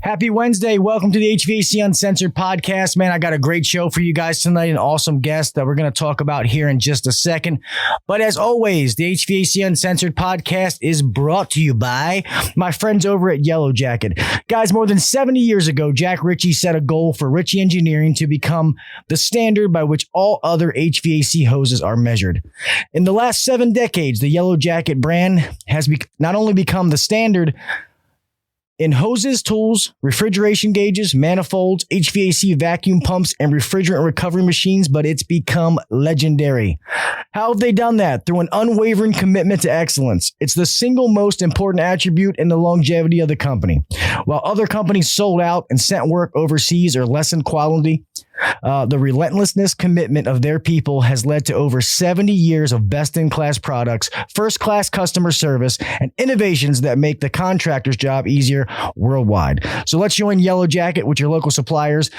Happy Wednesday. Welcome to the HVAC Uncensored Podcast. Man, I got a great show for you guys tonight, an awesome guest that we're going to talk about here in just a second. But as always, the HVAC Uncensored Podcast is brought to you by my friends over at Yellow Jacket. Guys, more than 70 years ago, Jack Ritchie set a goal for Ritchie Engineering to become the standard by which all other HVAC hoses are measured. In the last 7 decades, the Yellow Jacket brand has not only become the standard in hoses, tools, refrigeration gauges, manifolds, HVAC vacuum pumps, and refrigerant recovery machines, but it's become legendary. How have they done that? Through an unwavering commitment to excellence. It's the single most important attribute in the longevity of the company. While other companies sold out and sent work overseas or lessened quality, the relentlessness commitment of their people has led to over 70 years of best-in-class products, first-class customer service, and innovations that make the contractor's job easier worldwide. So let's join Yellow Jacket with your local suppliers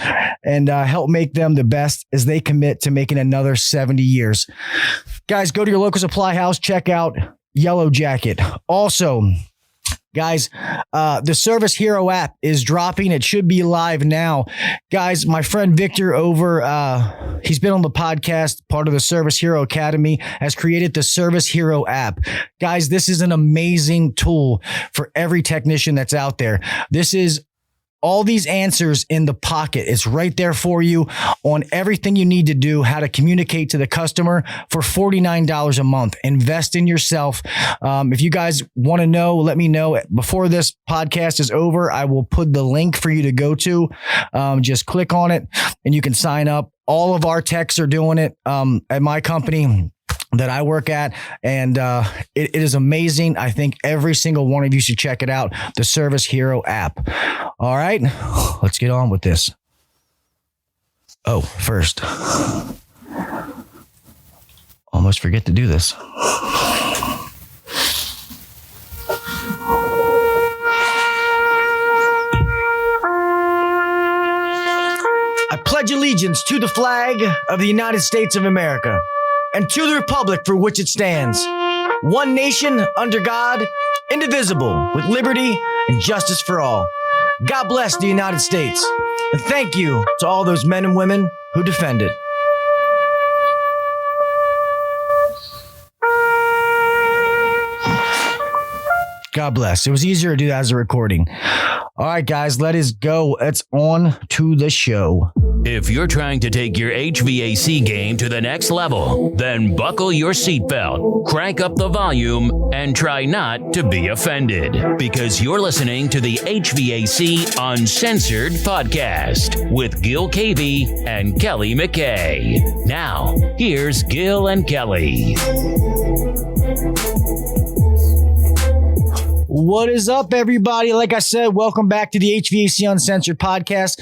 and help make them the best as they commit to making another 70 years. Guys, go to your local supply house, check out Yellow Jacket. Also, guys, the Service Hero app is dropping. It should be live now. Guys, my friend Victor over, he's been on the podcast, part of the Service Hero Academy, has created the Service Hero app. Guys, this is an amazing tool for every technician that's out there. This is all these answers in the pocket. It's right there for you on everything you need to do, how to communicate to the customer for $49 a month. Invest in yourself. If you guys want to know, let me know. Before this podcast is over, I will put the link for you to go to. Just click on it and you can sign up. All of our techs are doing it at my company that I work at, and it is amazing. I think every single one of you should check it out, the Service Hero app. All right, let's get on with this. Oh, first, almost forget to do this. I pledge allegiance to the flag of the United States of America and to the republic for which it stands, one nation under God, indivisible, with liberty and justice for all. God bless the United States, and thank you to all those men and women who defend it. God bless. It was easier to do that as a recording. All right, guys, let us go. It's on to the show. If you're trying to take your HVAC game to the next level, then buckle your seatbelt, crank up the volume, and try not to be offended. Because you're listening to the HVAC Uncensored Podcast with Gil Cavey and Kelly McKay. Now, here's Gil and Kelly. What is up, everybody? Like I said, welcome back to the HVAC Uncensored Podcast.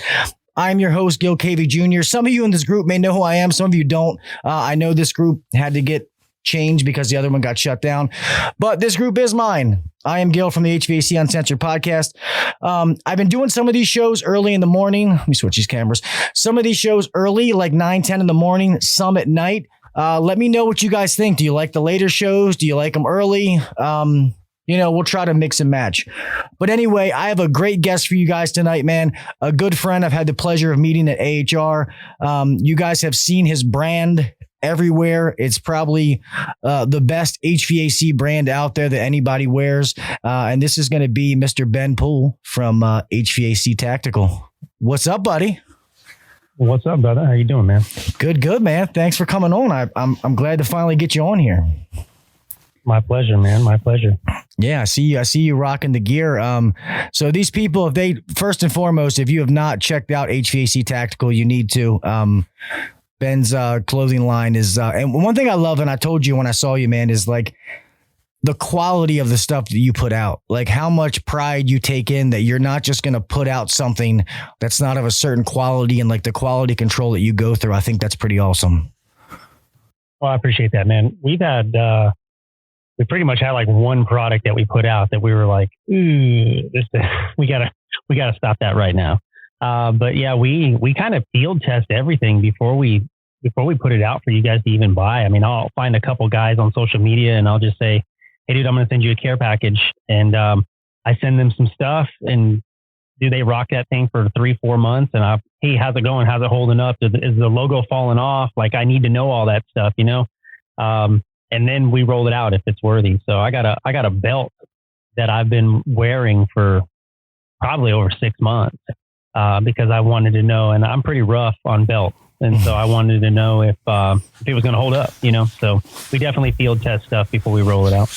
I'm your host, Gil Cavey Jr. Some of you in this group may know who I am. Some of you don't. I know this group had to get changed because the other one got shut down. But this group is mine. I am Gil from the HVAC Uncensored Podcast. I've been doing some of these shows early in the morning. Let me switch these cameras. Some of these shows early, like 9, 10 in the morning, some at night. Let me know what you guys think. Do you like the later shows? Do you like them early? We'll try to mix and match. But anyway, I have a great guest for you guys tonight, man. A good friend I've had the pleasure of meeting at AHR. You guys have seen his brand everywhere. It's probably the best HVAC brand out there that anybody wears. And this is going to be Mr. Ben Poole from HVAC Tactical. What's up, buddy? What's up, brother? How you doing, man? Good, man. Thanks for coming on. I'm glad to finally get you on here. My pleasure, man. My pleasure. Yeah, I see you rocking the gear. So these people, first and foremost, if you have not checked out HVAC Tactical, you need to. Ben's clothing line is, and one thing I love, and I told you when I saw you, man, is like the quality of the stuff that you put out, like how much pride you take in that you're not just going to put out something that's not of a certain quality, and like the quality control that you go through. I think that's pretty awesome. Well, I appreciate that, man. We pretty much had like one product that we put out that we were like, we gotta stop that right now. But yeah, we kind of field test everything before we put it out for you guys to even buy. I mean, I'll find a couple guys on social media and I'll just say, hey dude, I'm going to send you a care package. And I send them some stuff and do they rock that thing for 3-4 months? And hey, how's it going? How's it holding up? Is the logo falling off? Like, I need to know all that stuff, you know? And then we roll it out if it's worthy. So I got a belt that I've been wearing for probably over 6 months, because I wanted to know, and I'm pretty rough on belts. And so I wanted to know if it was going to hold up, you know? So we definitely field test stuff before we roll it out.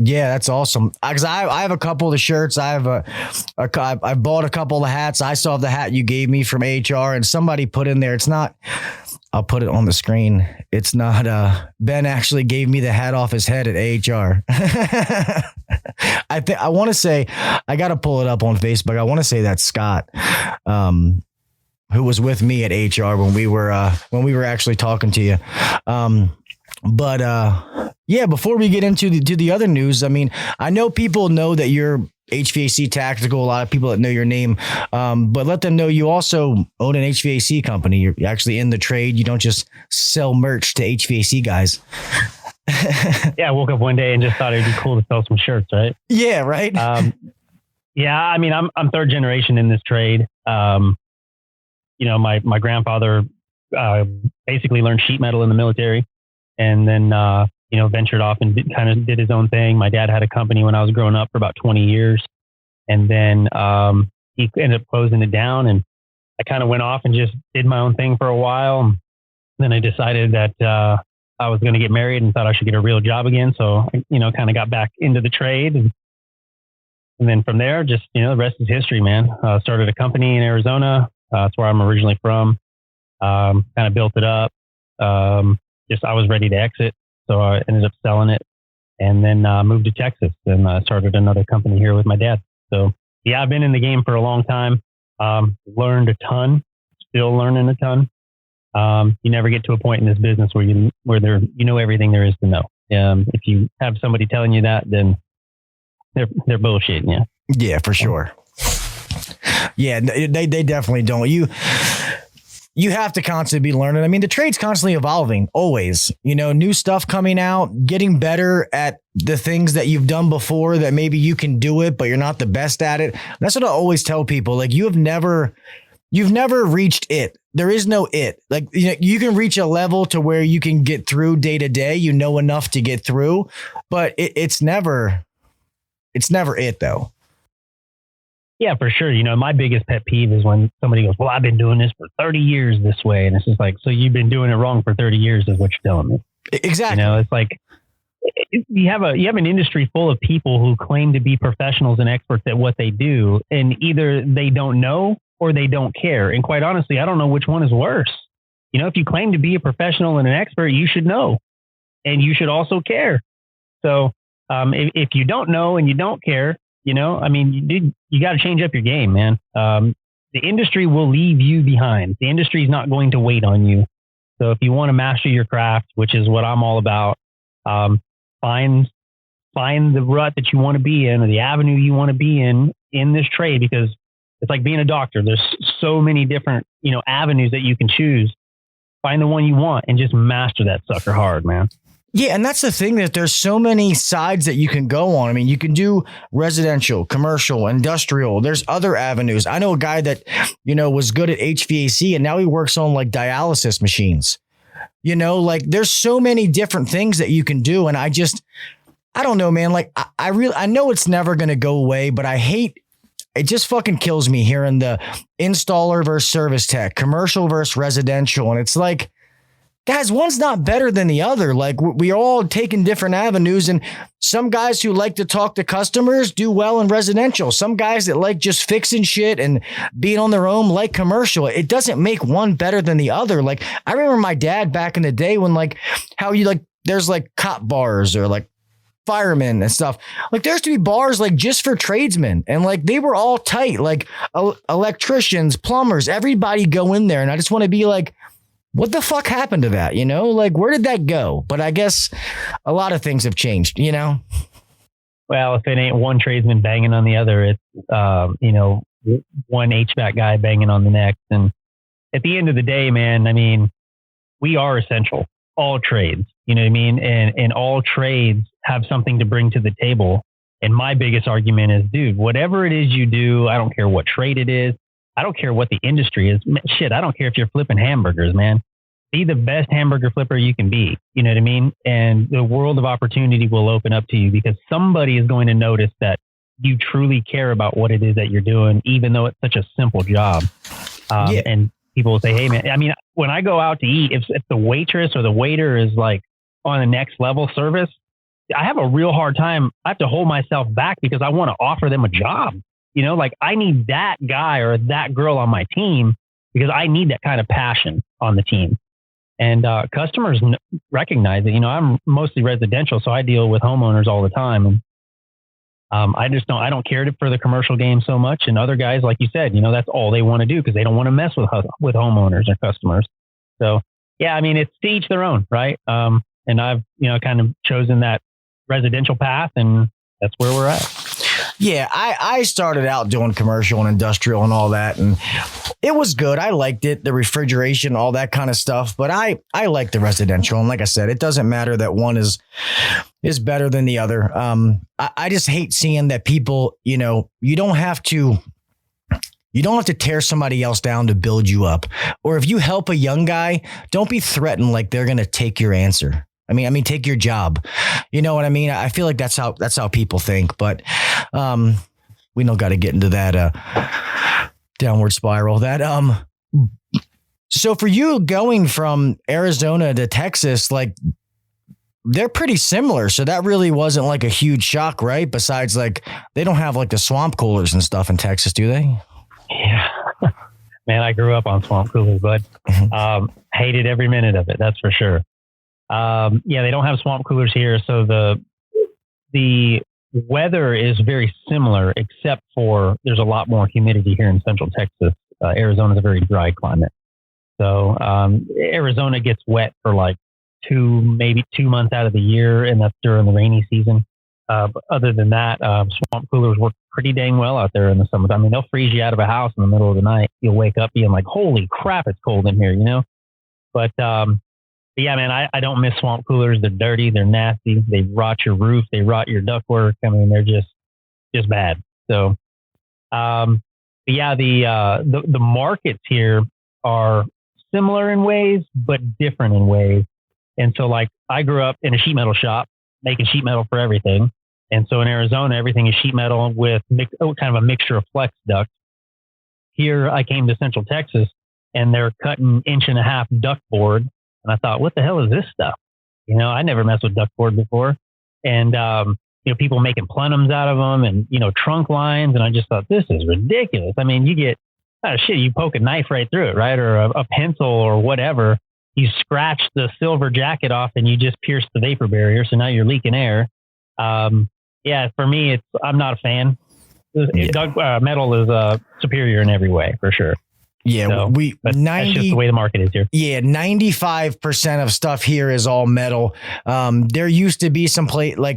Yeah, that's awesome. Because I have a couple of the shirts. I bought a couple of the hats. I saw the hat you gave me from AHR, and somebody put in there. It's not. I'll put it on the screen. It's not. Ben actually gave me the hat off his head at AHR. I want to say, I got to pull it up on Facebook. I want to say that's Scott, who was with me at AHR when we were actually talking to you. Yeah, before we get into the other news, I mean, I know people know that you're HVAC Tactical, a lot of people that know your name, but let them know you also own an HVAC company. You're actually in the trade. You don't just sell merch to HVAC guys. Yeah, I woke up one day and just thought it'd be cool to sell some shirts, right? Yeah, right. Yeah, I mean, I'm third generation in this trade. You know, my grandfather basically learned sheet metal in the military, and then you know, ventured off and did his own thing. My dad had a company when I was growing up for about 20 years. And then he ended up closing it down, and I kind of went off and just did my own thing for a while. And then I decided that I was going to get married and thought I should get a real job again. So, you know, kind of got back into the trade. And then from there, just, you know, the rest is history, man. Started a company in Arizona. That's where I'm originally from. Kind of built it up. Just I was ready to exit. So I ended up selling it, and then moved to Texas and started another company here with my dad. So yeah, I've been in the game for a long time. Learned a ton, still learning a ton. You never get to a point in this business where you know everything there is to know. If you have somebody telling you that, then they're bullshitting you. Yeah, for sure. Yeah, they definitely don't. You have to constantly be learning. I mean, the trade's constantly evolving, always. You know, new stuff coming out, getting better at the things that you've done before that maybe you can do it, but you're not the best at it. That's what I always tell people. Like, you've never reached it. There is no it. Like, you know, you can reach a level to where you can get through day to day. You know enough to get through, but it's never it though. Yeah, for sure. You know, my biggest pet peeve is when somebody goes, well, I've been doing this for 30 years this way. And it's just like, so you've been doing it wrong for 30 years is what you're telling me. Exactly. You know, it's like you have an industry full of people who claim to be professionals and experts at what they do. And either they don't know or they don't care. And quite honestly, I don't know which one is worse. You know, if you claim to be a professional and an expert, you should know. And you should also care. So if you don't know and you don't care, you know, I mean, you got to change up your game, man. The industry will leave you behind. The industry is not going to wait on you. So if you want to master your craft, which is what I'm all about, find the rut that you want to be in, or the avenue you want to be in this trade, because it's like being a doctor. There's so many different, you know, avenues that you can choose. Find the one you want and just master that sucker hard, man. Yeah, and that's the thing, that there's so many sides that you can go on. I mean, you can do residential, commercial, industrial. There's other avenues. I know a guy that, you know, was good at HVAC, and now he works on like dialysis machines. You know, like there's so many different things that you can do. And I don't know, man. Like I know it's never going to go away, but it just fucking kills me hearing the installer versus service tech, commercial versus residential. And it's like, guys, one's not better than the other. Like, we all taking different avenues, and some guys who like to talk to customers do well in residential. Some guys that like just fixing shit and being on their own like commercial. It doesn't make one better than the other. Like, I remember my dad back in the day when, like, how you like, there's like cop bars or like firemen and stuff. Like, there used to be bars like just for tradesmen, and like they were all tight, like electricians, plumbers, everybody go in there. And I just want to be like, what the fuck happened to that? You know, like, where did that go? But I guess a lot of things have changed, you know? Well, if it ain't one tradesman banging on the other, it's, you know, one HVAC guy banging on the next. And at the end of the day, man, I mean, we are essential, all trades, you know what I mean? And all trades have something to bring to the table. And my biggest argument is, dude, whatever it is you do, I don't care what trade it is. I don't care what the industry is. Shit, I don't care if you're flipping hamburgers, man. Be the best hamburger flipper you can be. You know what I mean? And the world of opportunity will open up to you because somebody is going to notice that you truly care about what it is that you're doing, even though it's such a simple job. And people will say, hey, man, I mean, when I go out to eat, if the waitress or the waiter is like on the next level service, I have a real hard time. I have to hold myself back because I want to offer them a job. You know, like I need that guy or that girl on my team because I need that kind of passion on the team. And customers recognize it. You know, I'm mostly residential, so I deal with homeowners all the time. And I don't care for the commercial game so much. And other guys, like you said, you know, that's all they want to do because they don't want to mess with homeowners or customers. So, yeah, I mean, it's to each their own, right? And I've, you know, kind of chosen that residential path, and that's where we're at. Yeah, I started out doing commercial and industrial and all that, and it was good. I liked it, the refrigeration, all that kind of stuff. But I like the residential, and like I said, it doesn't matter that one is better than the other. I just hate seeing that people, you know, you don't have to tear somebody else down to build you up. Or if you help a young guy, don't be threatened like they're going to take your answer. I mean, take your job. You know what I mean? I feel like that's how people think, but we don't got to get into that downward spiral. So for you going from Arizona to Texas, like they're pretty similar. So that really wasn't like a huge shock, right? Besides, like they don't have like the swamp coolers and stuff in Texas, do they? Yeah, man, I grew up on swamp coolers, bud. Hated every minute of it. That's for sure. Yeah, they don't have swamp coolers here. So the weather is very similar, except for there's a lot more humidity here in Central Texas. Arizona is a very dry climate. So Arizona gets wet for like maybe 2 months out of the year, and that's during the rainy season. But other than that, swamp coolers work pretty dang well out there in the summer. I mean, they'll freeze you out of a house in the middle of the night. You'll wake up being like, holy crap, it's cold in here, you know? But yeah, man, I don't miss swamp coolers. They're dirty. They're nasty. They rot your roof. They rot your ductwork. I mean, they're just bad. So, yeah, the markets here are similar in ways, but different in ways. And so, like, I grew up in a sheet metal shop making sheet metal for everything. And so in Arizona, everything is sheet metal with kind of a mixture of flex duct. Here, I came to Central Texas, and they're cutting 1.5 inch duct board. And I thought, what the hell is this stuff? You know, I never messed with duct board before. And, you know, people making plenums out of them and, you know, trunk lines. And I just thought, this is ridiculous. I mean, you get, you poke a knife right through it, right? Or a pencil or whatever. You scratch the silver jacket off and you just pierce the vapor barrier. So now you're leaking air. Yeah, for me, I'm not a fan. Metal is superior in every way, for sure. Yeah, so, that's just the way the market is here. Yeah, 95% of stuff here is all metal. There used to be some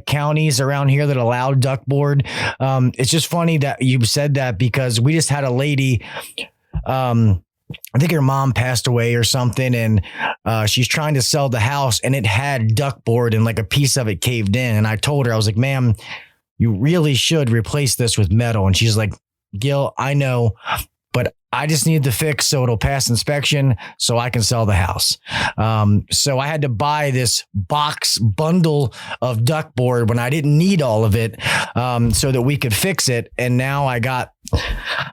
counties around here that allowed duct board. It's just funny that you said that because we just had a lady. I think her mom passed away or something, and she's trying to sell the house, and it had duct board, and like a piece of it caved in. And I told her, I was like, "Ma'am, you really should replace this with metal." And she's like, "Gil, I know, but I just need to fix so it'll pass inspection so I can sell the house." So I had to buy this bundle of duct board when I didn't need all of it, so that we could fix it. And now I got,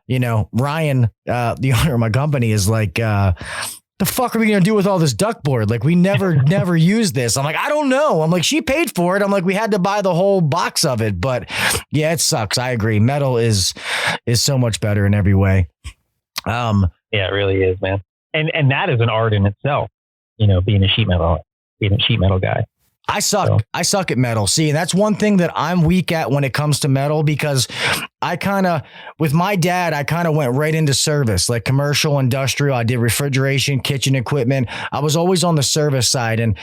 you know, Ryan, the owner of my company, is like, the fuck are we going to do with all this duct board? Like, we never use this. I'm like, I don't know. I'm like, she paid for it. I'm like, we had to buy the whole box of it. But yeah, it sucks. I agree. Metal is so much better in every way. Yeah, it really is, man. And that is an art in itself, you know, being a sheet metal guy. I suck at metal. See, and that's one thing that I'm weak at when it comes to metal, because with my dad, I kind of went right into service, like commercial, industrial. I did refrigeration, kitchen equipment. I was always on the service side. And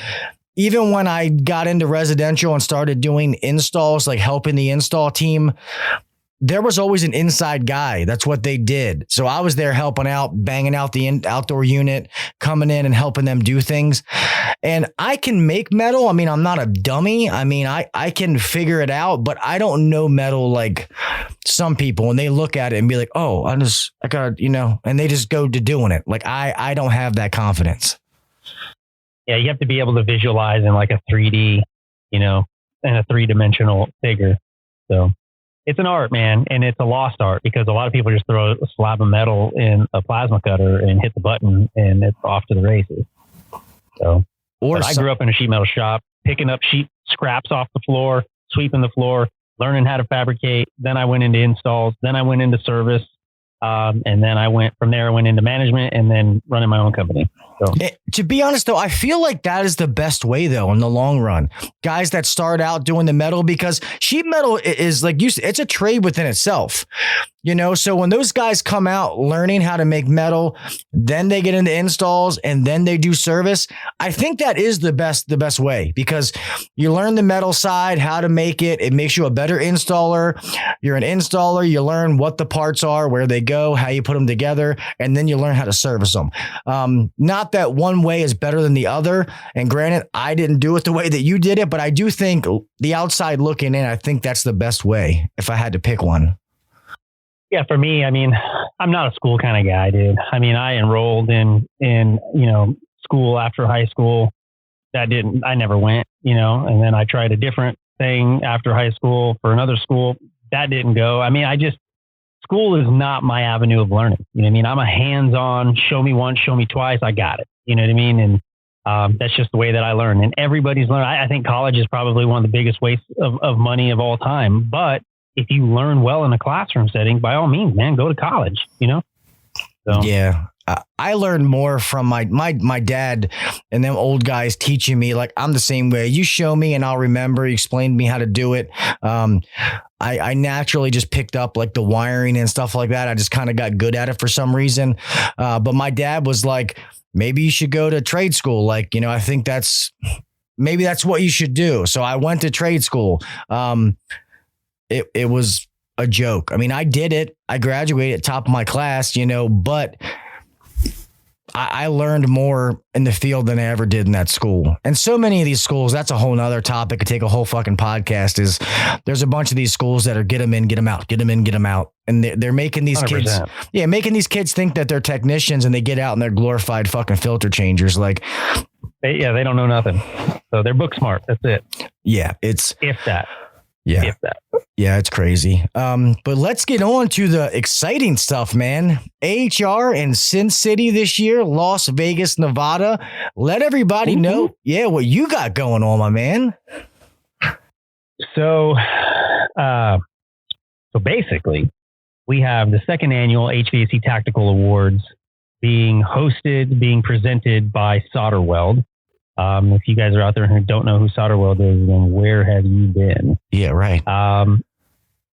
even when I got into residential and started doing installs, like helping the install team, there was always an inside guy. That's what they did. So I was there helping out, banging out the outdoor unit, coming in and helping them do things. And I can make metal. I mean, I'm not a dummy. I mean, I can figure it out, but I don't know metal like some people, and they look at it and be like, oh, I got, and they just go to doing it. Like I don't have that confidence. Yeah. You have to be able to visualize in like a 3D, in a 3-dimensional figure. So it's an art, man, and it's a lost art because a lot of people just throw a slab of metal in a plasma cutter and hit the button and it's off to the races. So I grew up in a sheet metal shop, picking up sheet scraps off the floor, sweeping the floor, learning how to fabricate. Then I went into installs. Then I went into service. And then I went into management and then running my own company. So. To be honest, though, I feel like that is the best way, though, in the long run. Guys that start out doing the metal, because sheet metal is like it's a trade within itself. So when those guys come out learning how to make metal, then they get into installs and then they do service. I think that is the best way, because you learn the metal side, how to make it. It makes you a better installer. You're an installer. You learn what the parts are, where they go, how you put them together, and then you learn how to service them. Not that one way is better than the other. And granted, I didn't do it the way that you did it, but I do think the outside looking in, I think that's the best way if I had to pick one. Yeah, for me, I mean, I'm not a school kind of guy, dude. I mean, I enrolled in school after high school. I never went, and then I tried a different thing after high school for another school. That didn't go. I mean, school is not my avenue of learning. You know what I mean? I'm a hands-on, show me once, show me twice. I got it. You know what I mean? And that's just the way that I learn. And everybody's learning. I think college is probably one of the biggest wastes of money of all time. But if you learn well in a classroom setting, by all means, man, go to college, So. Yeah. I learned more from my dad and them old guys teaching me. Like, I'm the same way. You show me and I'll remember. You explain to me how to do it. I naturally just picked up like the wiring and stuff like that. I just kind of got good at it for some reason. But my dad was like, maybe you should go to trade school. Like, I think maybe that's what you should do. So I went to trade school. It was a joke. I mean, I did it. I graduated top of my class, but I learned more in the field than I ever did in that school. And so many of these schools, that's a whole nother topic. Could take a whole fucking podcast. Is there's a bunch of these schools that are get them in, get them out, get them in, get them out. And they're making these 100%. Making these kids think that they're technicians, and they get out and they're glorified fucking filter changers. Like, they don't know nothing. So they're book smart. That's it. Yeah. It's if that. Yeah. If that. Yeah, it's crazy. But let's get on to the exciting stuff, man. AHR in Sin City this year, Las Vegas, Nevada. Let everybody know, what you got going on, my man. So basically, we have the second annual HVAC Tactical Awards being presented by Solderweld. If you guys are out there who don't know who Solderweld is, then where have you been? Yeah, right.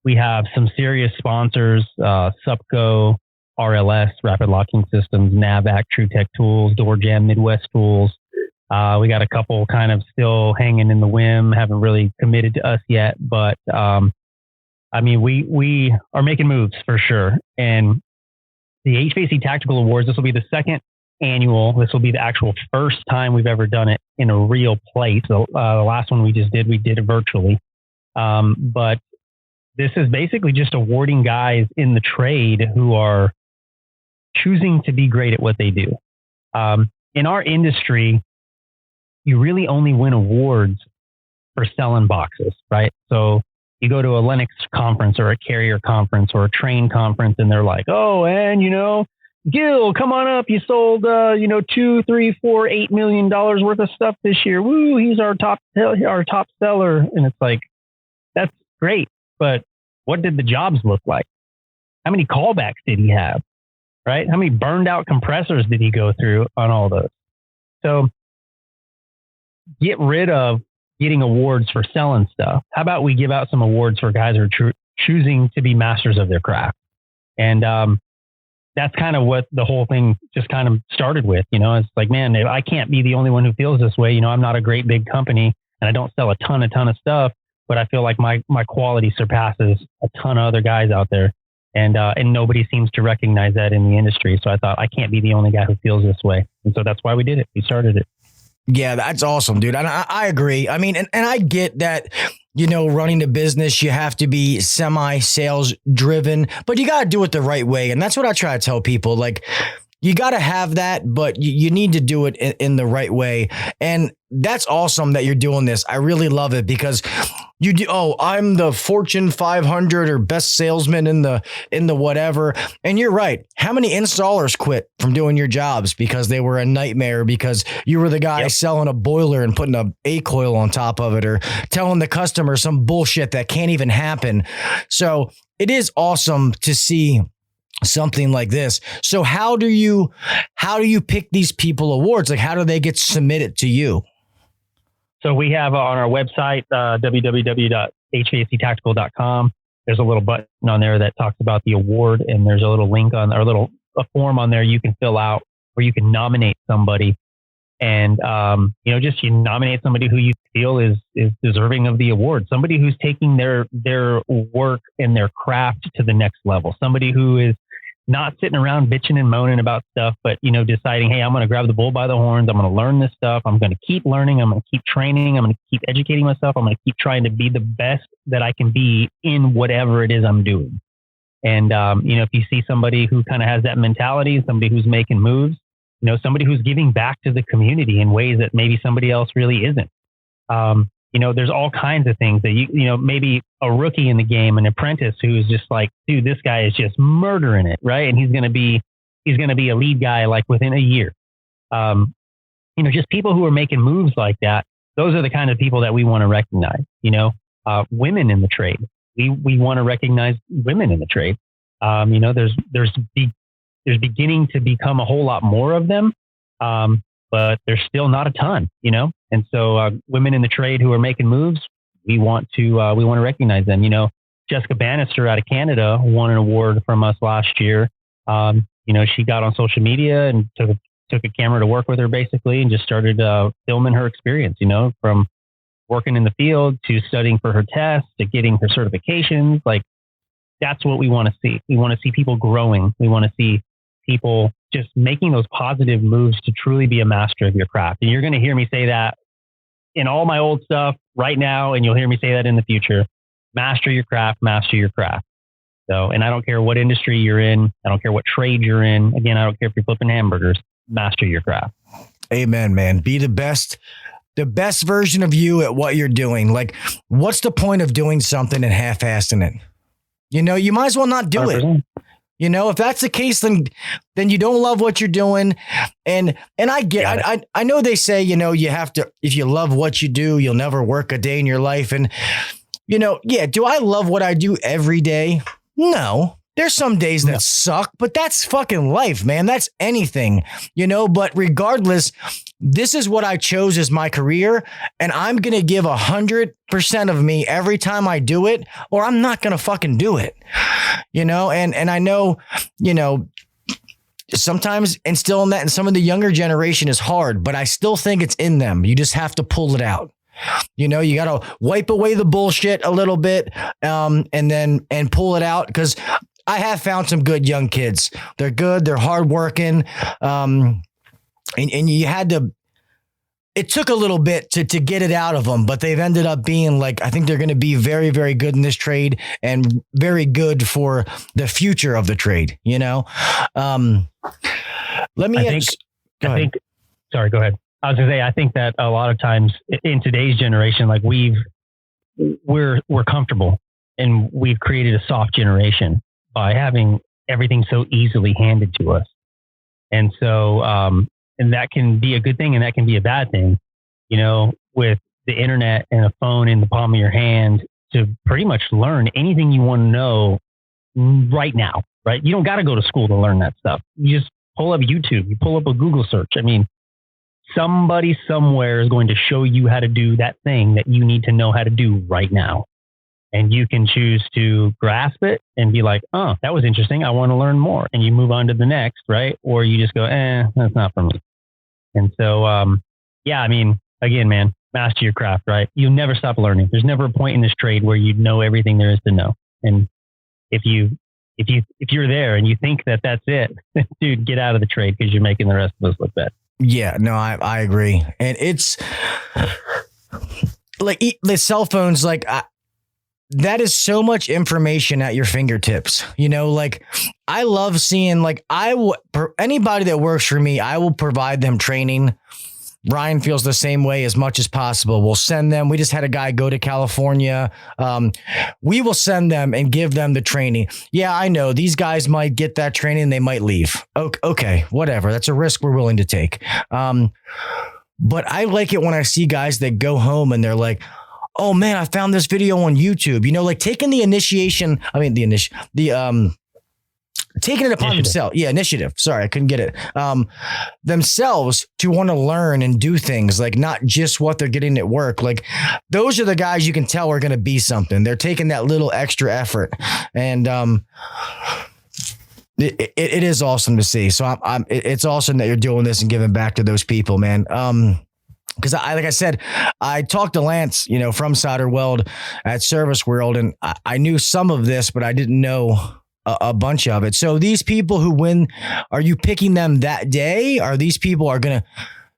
We have some serious sponsors, Supco, RLS, Rapid Locking Systems, NAVAC, TrueTech Tools, DoorJam, Midwest Tools. We got a couple kind of still hanging in the whim, haven't really committed to us yet, but I mean, we are making moves for sure. And the HVAC Tactical Awards, this will be the second annual. This will be the actual first time we've ever done it in a real place. The last one we did it virtually. But this is basically just awarding guys in the trade who are choosing to be great at what they do. In our industry, you really only win awards for selling boxes, right? So you go to a Lennox conference or a Carrier conference or a Train conference, and they're like, oh, and Gil, come on up. You sold, $2, $3, $4, $8 million worth of stuff this year. Woo, he's our top seller. And it's like, that's great. But what did the jobs look like? How many callbacks did he have? Right? How many burned out compressors did he go through on all those? So get rid of getting awards for selling stuff. How about we give out some awards for guys who are choosing to be masters of their craft? And, that's kind of what the whole thing just kind of started with, it's like, man, I can't be the only one who feels this way. I'm not a great big company and I don't sell a ton of stuff, but I feel like my quality surpasses a ton of other guys out there. And nobody seems to recognize that in the industry. So I thought I can't be the only guy who feels this way. And so that's why we did it. We started it. Yeah, that's awesome, dude. And I agree. I mean, and I get that, you know, running the business, you have to be semi-sales driven, but you got to do it the right way. And that's what I try to tell people. Like, you got to have that, but you need to do it in the right way. And that's awesome that you're doing this. I really love it because you do. Oh, I'm the Fortune 500 or best salesman in the whatever. And you're right. How many installers quit from doing your jobs because they were a nightmare because you were the guy selling a boiler and putting a coil on top of it or telling the customer some bullshit that can't even happen. So it is awesome to see something like this. So how do you pick these people awards? Like, how do they get submitted to you? So we have on our website, www.hvactactical.com. There's a little button on there that talks about the award, and there's a little link on or a form on there you can fill out where you can nominate somebody. And, just you nominate somebody who you feel is deserving of the award, somebody who's taking their work and their craft to the next level, somebody who is not sitting around bitching and moaning about stuff, but, deciding, hey, I'm going to grab the bull by the horns. I'm going to learn this stuff. I'm going to keep learning. I'm going to keep training. I'm going to keep educating myself. I'm going to keep trying to be the best that I can be in whatever it is I'm doing. And, if you see somebody who kind of has that mentality, somebody who's making moves, somebody who's giving back to the community in ways that maybe somebody else really isn't. There's all kinds of things that maybe a rookie in the game, an apprentice who's just like, dude, this guy is just murdering it. Right. And he's going to be a lead guy like within a year. Just people who are making moves like that. Those are the kind of people that we want to recognize, women in the trade. We want to recognize women in the trade. There's beginning to become a whole lot more of them. But there's still not a ton, and so women in the trade who are making moves, we want to recognize them. Jessica Bannister out of Canada won an award from us last year. She got on social media and took a camera to work with her basically, and just started filming her experience. From working in the field to studying for her tests to getting her certifications. Like, that's what we want to see. We want to see people growing. We want to see people just making those positive moves to truly be a master of your craft. And you're going to hear me say that in all my old stuff right now, and you'll hear me say that in the future. Master your craft, master your craft. So, and I don't care what industry you're in. I don't care what trade you're in. Again, I don't care if you're flipping hamburgers. Master your craft. Amen, man. Be the best version of you at what you're doing. Like, what's the point of doing something and half-assing it? You might as well not do 100%. It. If that's the case, then you don't love what you're doing. And I get, I know they say, you have to, if you love what you do, you'll never work a day in your life. And, do I love what I do every day? No. There's some days that suck, but that's fucking life, man. That's anything, but regardless, this is what I chose as my career, and I'm going to give 100% of me every time I do it, or I'm not going to fucking do it, and I know, sometimes instilling that in some of the younger generation is hard, but I still think it's in them. You just have to pull it out. You got to wipe away the bullshit a little bit, and pull it out. Cause I have found some good young kids. They're good. They're hardworking. And you had to, it took a little bit to get it out of them, but they've ended up being like, I think they're going to be very, very good in this trade and very good for the future of the trade. Sorry, go ahead. I was gonna say, I think that a lot of times in today's generation, like we're comfortable, and we've created a soft generation by having everything so easily handed to us. And so, and that can be a good thing and that can be a bad thing, with the internet and a phone in the palm of your hand to pretty much learn anything you want to know right now, right? You don't got to go to school to learn that stuff. You just pull up YouTube, you pull up a Google search. I mean, somebody somewhere is going to show you how to do that thing that you need to know how to do right now. And you can choose to grasp it and be like, oh, that was interesting. I want to learn more. And you move on to the next, right? Or you just go, that's not for me. And so, again, man, master your craft, right? You'll never stop learning. There's never a point in this trade where you know everything there is to know. And if you're there and you think that that's it, dude, get out of the trade because you're making the rest of us look bad. Yeah, no, I agree. And it's like the cell phones, like that is so much information at your fingertips. You know, like I love seeing, like anybody that works for me, I will provide them training. Ryan feels the same way as much as possible. We'll send them. We just had a guy go to California. We will send them and give them the training. Yeah, I know these guys might get that training. They might leave. Okay, whatever. That's a risk we're willing to take. But I like it when I see guys that go home and they're like, oh man, I found this video on YouTube, you know, like taking the taking it upon themselves. Yeah. Initiative. Sorry, I couldn't get it. Themselves to want to learn and do things, like not just what they're getting at work. Like those are the guys you can tell are going to be something. They're taking that little extra effort. And, it is awesome to see. So it's awesome that you're doing this and giving back to those people, man. Because like I said, I talked to Lance, you know, from Solder Weld at Service World, and I knew some of this, but I didn't know a bunch of it. So these people who win, are you picking them that day? Are these people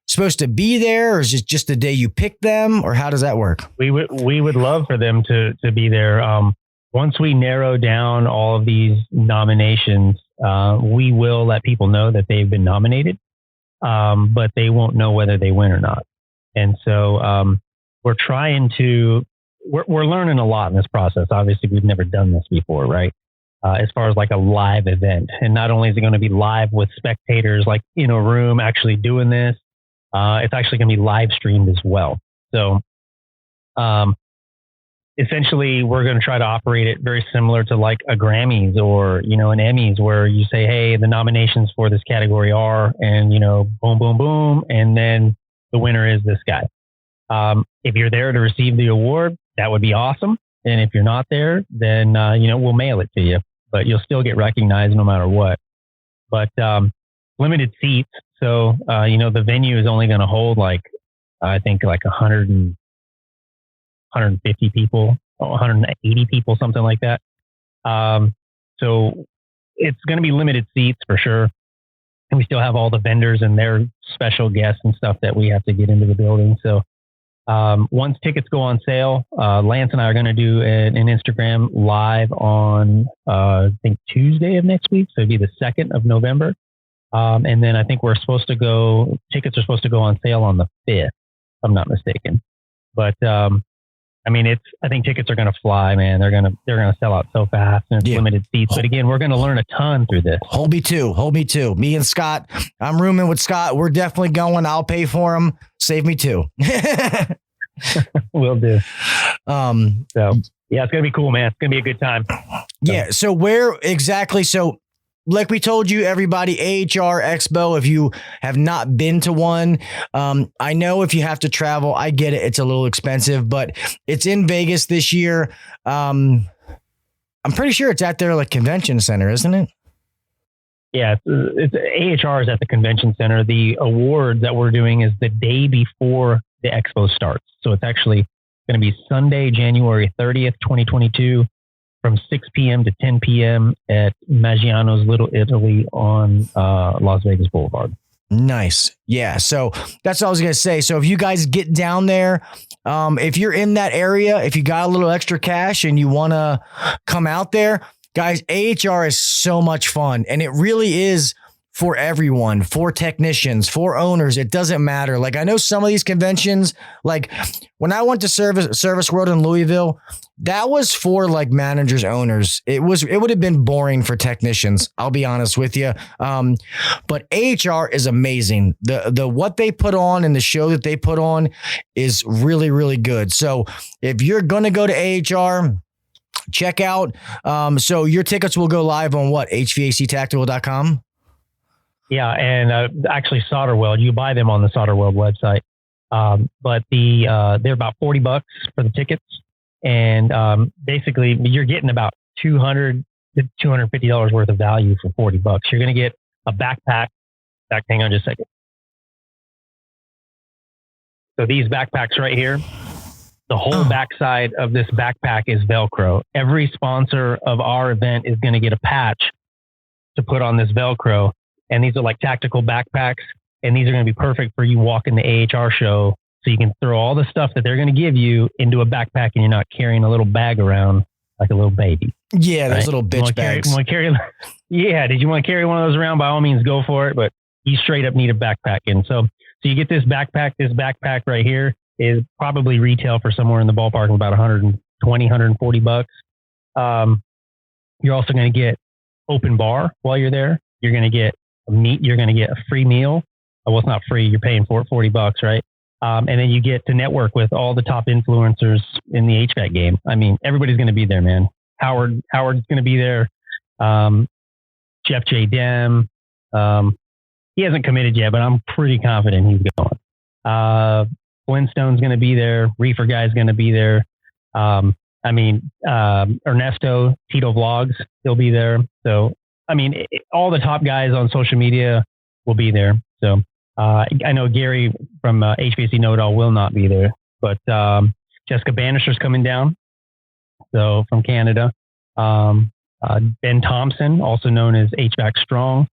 supposed to be there, or is it just the day you pick them, or how does that work? We would love for them to be there. Once we narrow down all of these nominations, we will let people know that they've been nominated, but they won't know whether they win or not. And so we're learning a lot in this process. Obviously, we've never done this before, right? As far as like a live event. And not only is it going to be live with spectators like in a room actually doing this, it's actually going to be live streamed as well. So essentially, we're going to try to operate it very similar to like a Grammys or, you know, an Emmys, where you say, hey, the nominations for this category are, and, you know, boom, boom, boom. And then the winner is this guy. If you're there to receive the award, that would be awesome. And if you're not there, then, you know, we'll mail it to you, but you'll still get recognized no matter what. But limited seats. So, you know, the venue is only going to hold like, I think like 150 people, 180 people, something like that. So it's going to be limited seats for sure. And we still have all the vendors and their special guests and stuff that we have to get into the building. So once tickets go on sale, Lance and I are going to do an Instagram live on, I think Tuesday of next week. So it'd be the 2nd of November. And then I think tickets are supposed to go on sale on the 5th, if I'm not mistaken. But, I mean, I think tickets are going to fly, man. They're going to sell out so fast, and it's limited seats. But again, we're going to learn a ton through this. Hold me too. Me and Scott, I'm rooming with Scott. We're definitely going. I'll pay for him. Save me too. Will do. So yeah, it's going to be cool, man. It's going to be a good time. Yeah. So where exactly? So like we told you, everybody, AHR Expo, if you have not been to one, I know if you have to travel, I get it. It's a little expensive, but it's in Vegas this year. I'm pretty sure it's at their like convention center, isn't it? Yeah, it's AHR is at the convention center. The award that we're doing is the day before the expo starts. So it's actually going to be Sunday, January 30th, 2022. From 6 p.m. to 10 p.m. at Maggiano's Little Italy on Las Vegas Boulevard. Nice. Yeah. So that's what I was going to say. So if you guys get down there, if you're in that area, if you got a little extra cash and you want to come out there, guys, AHR is so much fun. And it really is for everyone, for technicians, for owners. It doesn't matter. Like I know some of these conventions, like when I went to Service World in Louisville, that was for like managers, owners. It would have been boring for technicians. I'll be honest with you. But AHR is amazing. The what they put on and the show that they put on is really, really good. So if you're going to go to AHR, check out. So your tickets will go live on what? HVACtactical.com? Yeah, and actually Solder Weld, you buy them on the Solder Weld website. But they're about $40 for the tickets. And basically you're getting about $200 to $250 worth of value for $40. You're going to get a backpack. Hang on just a second. So these backpacks right here, the whole backside of this backpack is Velcro. Every sponsor of our event is going to get a patch to put on this Velcro. And these are like tactical backpacks. And these are going to be perfect for you walking the AHR show. So you can throw all the stuff that they're going to give you into a backpack and you're not carrying a little bag around like a little baby. Yeah, those little bitch bags. Did you want to carry one of those around? By all means, go for it. But you straight up need a backpack. And so you get this backpack. This backpack right here is probably retail for somewhere in the ballpark of about $120, $140. You're also going to get open bar while you're there. You're going to get you're going to get a free meal. Well, it's not free. You're paying for it, $40, right? And then you get to network with all the top influencers in the HVAC game. I mean, everybody's going to be there, man. Howard's going to be there. Jeff J. Dem. He hasn't committed yet, but I'm pretty confident he's going. Flintstone's going to be there. Reefer Guy's going to be there. Ernesto, Tito Vlogs, he'll be there. So, all the top guys on social media will be there. So, I know Gary from HVAC Know-It-All will not be there, but Jessica Bannister's coming down. So from Canada, Ben Thompson, also known as HVAC Strong,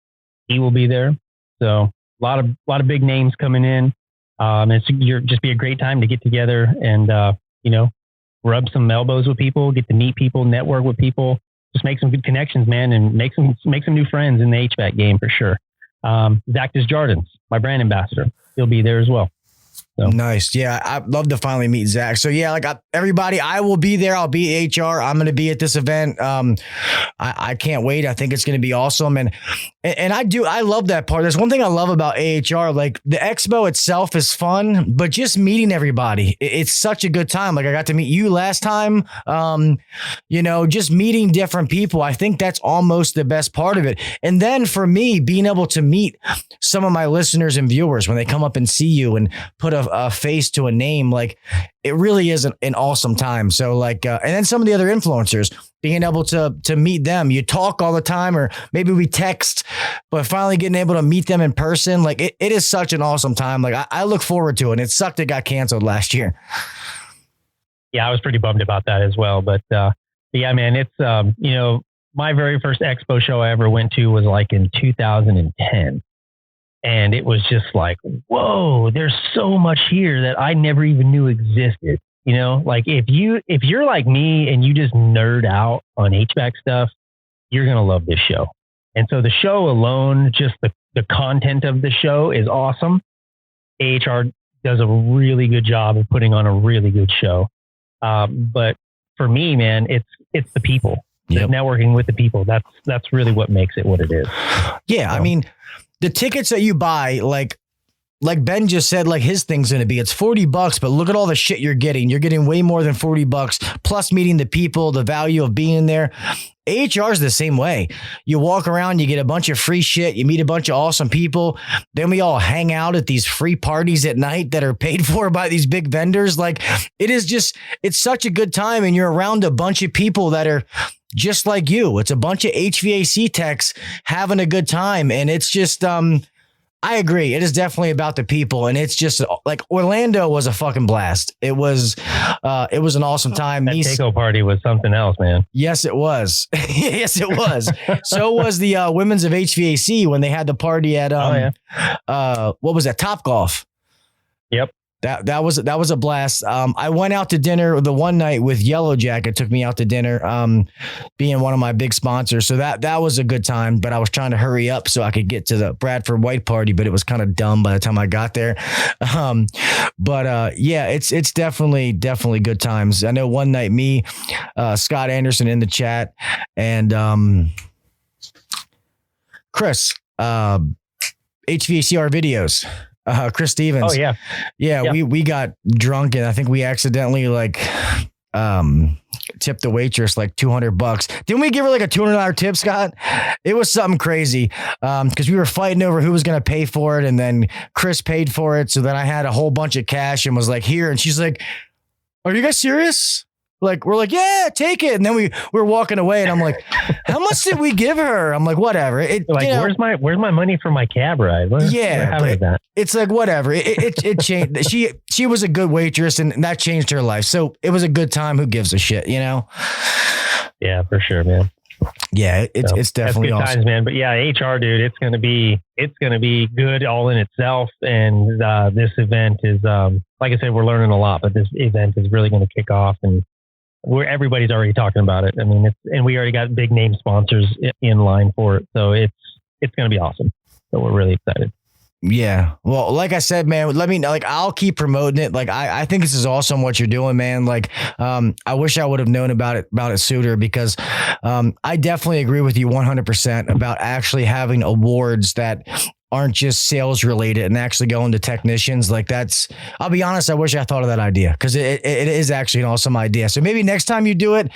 he will be there. So a lot of big names coming in. It's just be a great time to get together and rub some elbows with people, get to meet people, network with people, just make some good connections, man, and make some new friends in the HVAC game for sure. Zach Desjardins, my brand ambassador, he'll be there as well. So. Nice. Yeah, I'd love to finally meet Zach. So yeah, everybody, I will be there. I'll be at HR. I'm going to be at this event. I can't wait. I think it's going to be awesome. And I love that part. There's one thing I love about AHR, like the expo itself is fun, but just meeting everybody, it's such a good time. Like I got to meet you last time, just meeting different people. I think that's almost the best part of it. And then for me, being able to meet some of my listeners and viewers when they come up and see you and put a face to a name, like it really is an awesome time. So and then some of the other influencers, being able to meet them, you talk all the time, or maybe we text, but finally getting able to meet them in person, like it is such an awesome time. Like I look forward to it. And it sucked it got canceled last year. Yeah, I was pretty bummed about that as well. But yeah, man, it's, my very first expo show I ever went to was like in 2010. And it was just like, whoa, there's so much here that I never even knew existed. Like if you're like me and you just nerd out on HVAC stuff, you're going to love this show. And so the show alone, just the content of the show is awesome. AHR does a really good job of putting on a really good show. But for me, man, it's the people. Yep. Networking with the people. That's really what makes it what it is. Yeah. So, I mean, the tickets that you buy, like Ben just said, like his thing's going to be, it's $40, but look at all the shit you're getting. You're getting way more than $40 plus meeting the people, the value of being there. AHR is the same way. You walk around, you get a bunch of free shit. You meet a bunch of awesome people. Then we all hang out at these free parties at night that are paid for by these big vendors. Like it's such a good time. And you're around a bunch of people that are just like you. It's a bunch of HVAC techs having a good time. And it's just, I agree. It is definitely about the people. And it's just like Orlando was a fucking blast. It was an awesome time. That Taco party was something else, man. Yes, it was. Yes, it was. So was the women's of HVAC when they had the party at, what was that? Top Golf. Yep. That was a blast. I went out to dinner the one night with Yellow Jacket, took me out to dinner, being one of my big sponsors. So that was a good time, but I was trying to hurry up so I could get to the Bradford White party, but it was kind of dumb by the time I got there. Yeah, it's definitely good times. I know one night me, Scott Anderson in the chat, and Chris, HVACR videos. Chris Stevens. Oh yeah. Yeah. We got drunk and I think we accidentally tipped the waitress like $200. Didn't we give her like a $200 tip, Scott? It was something crazy. Cause we were fighting over who was going to pay for it. And then Chris paid for it. So then I had a whole bunch of cash and was like, here. And she's like, are you guys serious? we're like, yeah, take it. And then we're walking away and I'm like, how much did we give her? I'm like, whatever. Where's my money for my cab ride? What that? It's like, whatever. It changed. She was a good waitress and that changed her life. So it was a good time. Who gives a shit, Yeah, for sure, man. Yeah, it's definitely good awesome. times, man. But yeah, HR, dude, it's gonna be good all in itself. And this event is, like I said, we're learning a lot, but this event is really going to kick off, and everybody's already talking about it. I mean, and we already got big name sponsors in line for it, so it's going to be awesome. So we're really excited. Yeah. Well, like I said, man, let me know. Like, I'll keep promoting it. Like, I think this is awesome what you're doing, man. Like, I wish I would have known about it sooner, because I definitely agree with you 100% about actually having awards that aren't just sales related and actually going to technicians. Like, I'll be honest, I wish I thought of that idea, because it is actually an awesome idea. So maybe next time you do it,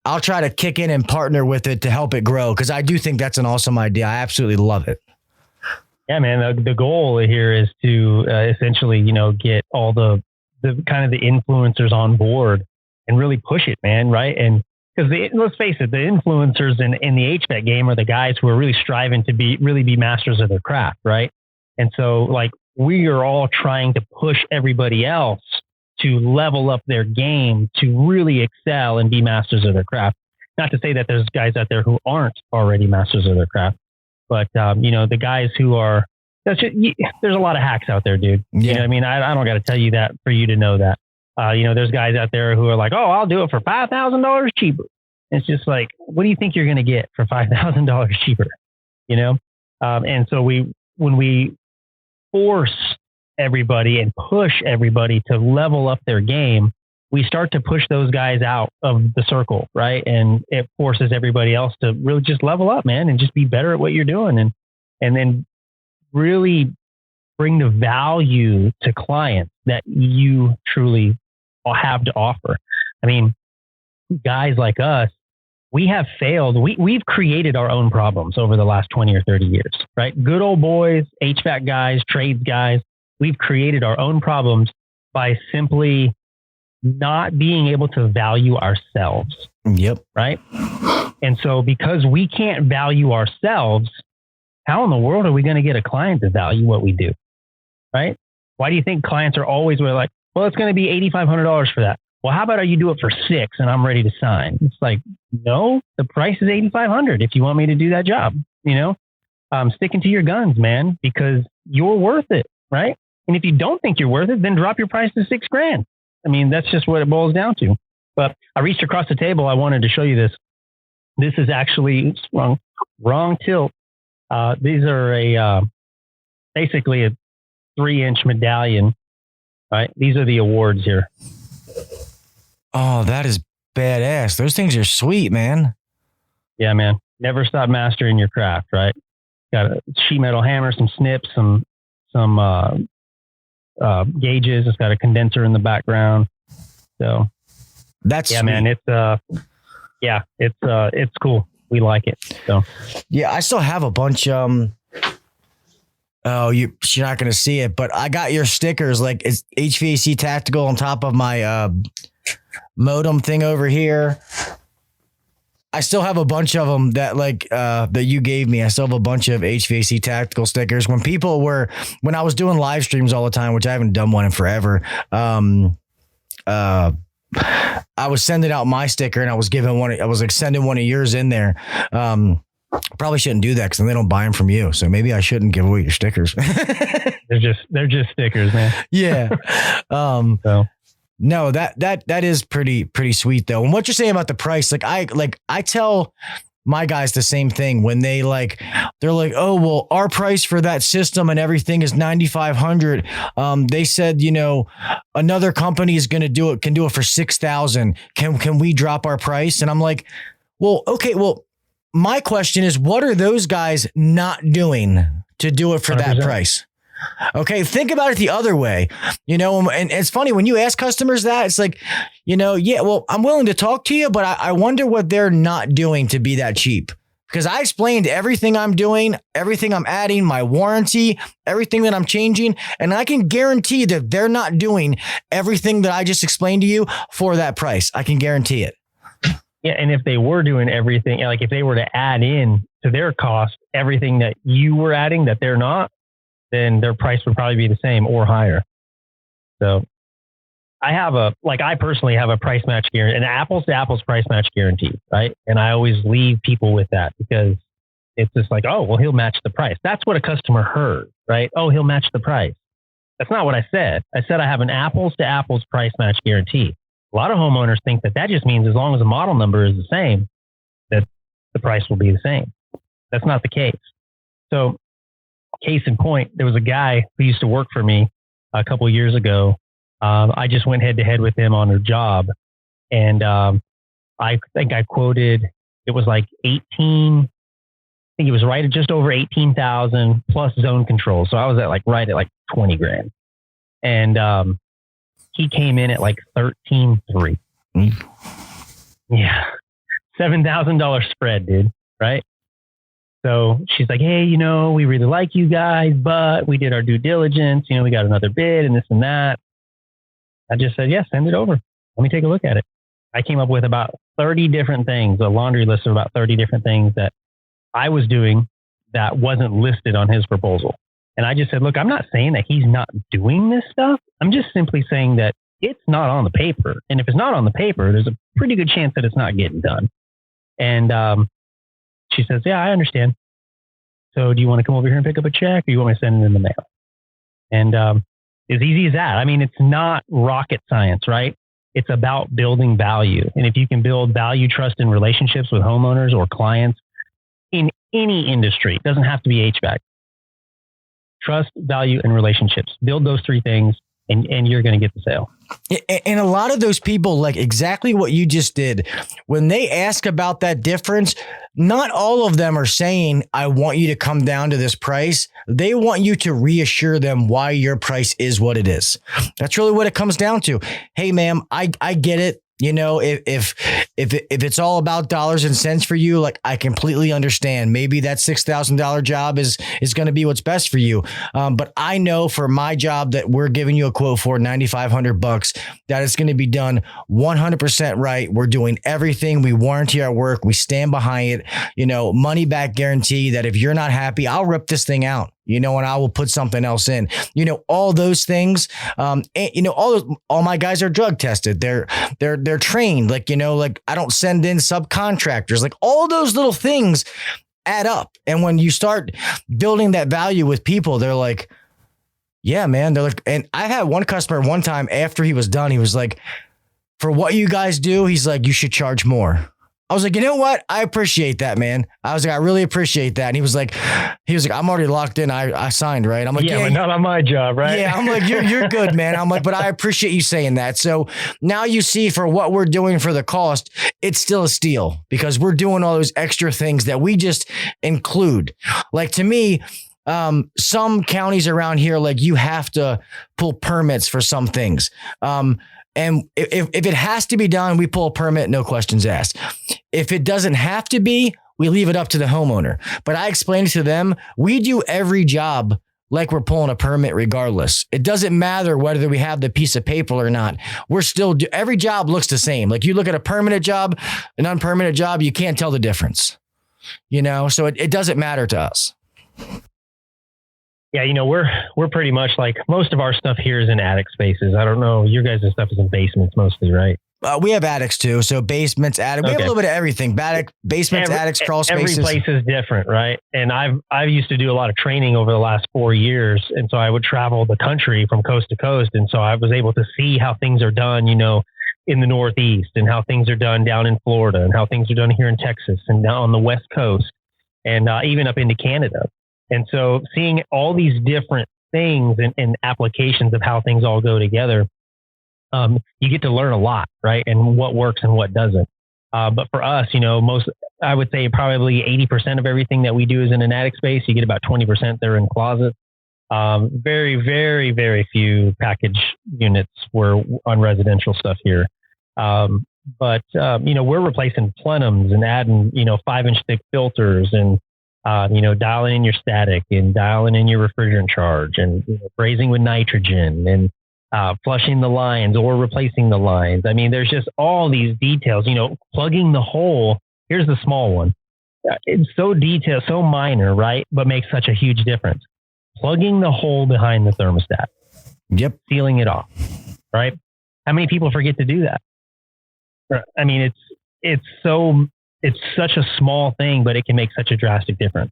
I'll try to kick in and partner with it to help it grow, because I do think that's an awesome idea. I absolutely love it. Yeah, man. The goal here is to essentially, get all the kind of the influencers on board and really push it, man. Right. And because let's face it, the influencers in the HVAC game are the guys who are really striving to really be masters of their craft. Right. And so, like, we are all trying to push everybody else to level up their game, to really excel and be masters of their craft. Not to say that there's guys out there who aren't already masters of their craft. But, the guys who are, there's a lot of hacks out there, dude. Yeah. You know what I mean? I don't got to tell you that for you to know that. There's guys out there who are like, oh, I'll do it for $5,000 cheaper. It's just like, what do you think you're going to get for $5,000 cheaper? And so when we force everybody and push everybody to level up their game, we start to push those guys out of the circle, right? And it forces everybody else to really just level up, man, and just be better at what you're doing, and then really bring the value to clients that you truly have to offer. I mean, guys like us, we have failed. We've created our own problems over the last 20 or 30 years, right? Good old boys, HVAC guys, trades guys, we've created our own problems by simply not being able to value ourselves. Yep. Right. And so because we can't value ourselves, how in the world are we going to get a client to value what we do? Right. Why do you think clients are always like, well, it's going to be $8,500 for that. Well, how about you do it for $6,000 and I'm ready to sign? It's like, no, the price is $8,500 if you want me to do that job, sticking to your guns, man, because you're worth it. Right. And if you don't think you're worth it, then drop your price to $6,000. I mean, that's just what it boils down to. But I reached across the table. I wanted to show you this. This is actually wrong tilt. These are basically a 3-inch medallion. Right? These are the awards here. Oh, that is badass. Those things are sweet, man. Yeah, man. Never stop mastering your craft, right? Got a sheet metal hammer, some snips, some gauges. It's got a condenser in the background. So that's yeah, sweet. Man. It's cool. We like it. So yeah, I still have a bunch. You're not going to see it, but I got your stickers. Like, it's HVAC Tactical on top of my modem thing over here. I still have a bunch of them that you gave me. I still have a bunch of HVAC Tactical stickers. When I was doing live streams all the time, which I haven't done one in forever, I was sending out my sticker and I was giving one. I was like sending one of yours in there. Probably shouldn't do that because then they don't buy them from you. So maybe I shouldn't give away your stickers. They're just stickers, man. Yeah. So. No, that is pretty sweet though. And what you're saying about the price, I tell my guys the same thing when they're like, oh, well, our price for that system and everything is $9,500. They said, another company is going to do it, can do it for $6,000. Can we drop our price? And I'm like, well, okay, well, my question is, what are those guys not doing to do it for 100%. That price? Okay, think about it the other way, and it's funny when you ask customers that, it's like, yeah, well, I'm willing to talk to you, but I wonder what they're not doing to be that cheap. because I explained everything I'm doing, everything I'm adding, my warranty, everything that I'm changing. And I can guarantee that they're not doing everything that I just explained to you for that price. I can guarantee it. Yeah. And if they were doing everything, like if they were to add in to their cost, everything that you were adding that they're not, then their price would probably be the same or higher. So I personally have a price match guarantee, an apples to apples price match guarantee, right? And I always leave people with that because it's just like, oh, well, he'll match the price. That's what a customer heard, right? Oh, he'll match the price. That's not what I said. I said I have an apples to apples price match guarantee. A lot of homeowners think that just means as long as the model number is the same, that the price will be the same. That's not the case. So case in point, there was a guy who used to work for me a couple of years ago. I just went head to head with him on a job, and I think I quoted, it was like 18. I think it was right at just over 18,000 plus zone control. So I was right at 20 grand, and he came in at like 13.3. Yeah, $7,000 spread, dude. Right. So she's like, hey, we really like you guys, but we did our due diligence. We got another bid and this and that. I just said, yes, send it over. Let me take a look at it. I came up with about 30 different things, a laundry list of about 30 different things that I was doing that wasn't listed on his proposal. And I just said, look, I'm not saying that he's not doing this stuff. I'm just simply saying that it's not on the paper. And if it's not on the paper, there's a pretty good chance that it's not getting done. And she says, yeah, I understand. So do you want to come over here and pick up a check, or you want me to send it in the mail? And as easy as that. I mean, it's not rocket science, right? It's about building value. And if you can build value, trust, and relationships with homeowners or clients in any industry, it doesn't have to be HVAC. Trust, value, and relationships. Build those three things, and you're going to get the sale. And a lot of those people, like exactly what you just did, when they ask about that difference, not all of them are saying, I want you to come down to this price. They want you to reassure them why your price is what it is. That's really what it comes down to. Hey, ma'am, I get it. If it's all about dollars and cents for you, like I completely understand. Maybe that $6,000 job is going to be what's best for you. But I know for my job that we're giving you a quote for $9,500, that it's going to be done 100% right. We're doing everything. We warranty our work. We stand behind it. Money back guarantee that if you're not happy, I'll rip this thing out. And I will put something else in, all those things. And, all my guys are drug tested. They're trained. I don't send in subcontractors. Like all those little things add up. And when you start building that value with people, they're like, yeah, man. They're like, and I had one customer one time after he was done, he was like, for what you guys do, he's like, you should charge more. I was like, you know what? I appreciate that, man. I was like, I really appreciate that. And he was like, I'm already locked in. I signed, right? I'm like, yeah, but not on my job, right? Yeah. I'm like, you're good, man. I'm like, but I appreciate you saying that. So now you see for what we're doing for the cost, it's still a steal because we're doing all those extra things that we just include. Like to me, some counties around here, like you have to pull permits for some things. And if it has to be done, we pull a permit, no questions asked. If it doesn't have to be, we leave it up to the homeowner. But I explained to them, we do every job like we're pulling a permit regardless. It doesn't matter whether we have the piece of paper or not. Every job looks the same. Like you look at a permanent job, an unpermitted job, you can't tell the difference. So it doesn't matter to us. Yeah, we're pretty much like most of our stuff here is in attic spaces. I don't know. Your guys' stuff is in basements mostly, right? We have attics too. So basements, attic. We have a little bit of everything. Basements, attics, crawl spaces. Every place is different, right? And I've used to do a lot of training over the last 4 years. And so I would travel the country from coast to coast. And so I was able to see how things are done, in the Northeast and how things are done down in Florida and how things are done here in Texas and down on the West Coast and even up into Canada. And so seeing all these different things and applications of how things all go together, you get to learn a lot, right? And what works and what doesn't. But for us, I would say probably 80% of everything that we do is in an attic space. You get about 20% there in closets. Very, very, very few package units were on residential stuff here. But we're replacing plenums and adding 5-inch thick filters and dialing in your static and dialing in your refrigerant charge and brazing with nitrogen and flushing the lines or replacing the lines. I mean, there's just all these details, plugging the hole. Here's the small one. It's so detailed, so minor, right? But makes such a huge difference. Plugging the hole behind the thermostat. Yep. Sealing it off, right? How many people forget to do that? I mean, it's such a small thing, but it can make such a drastic difference.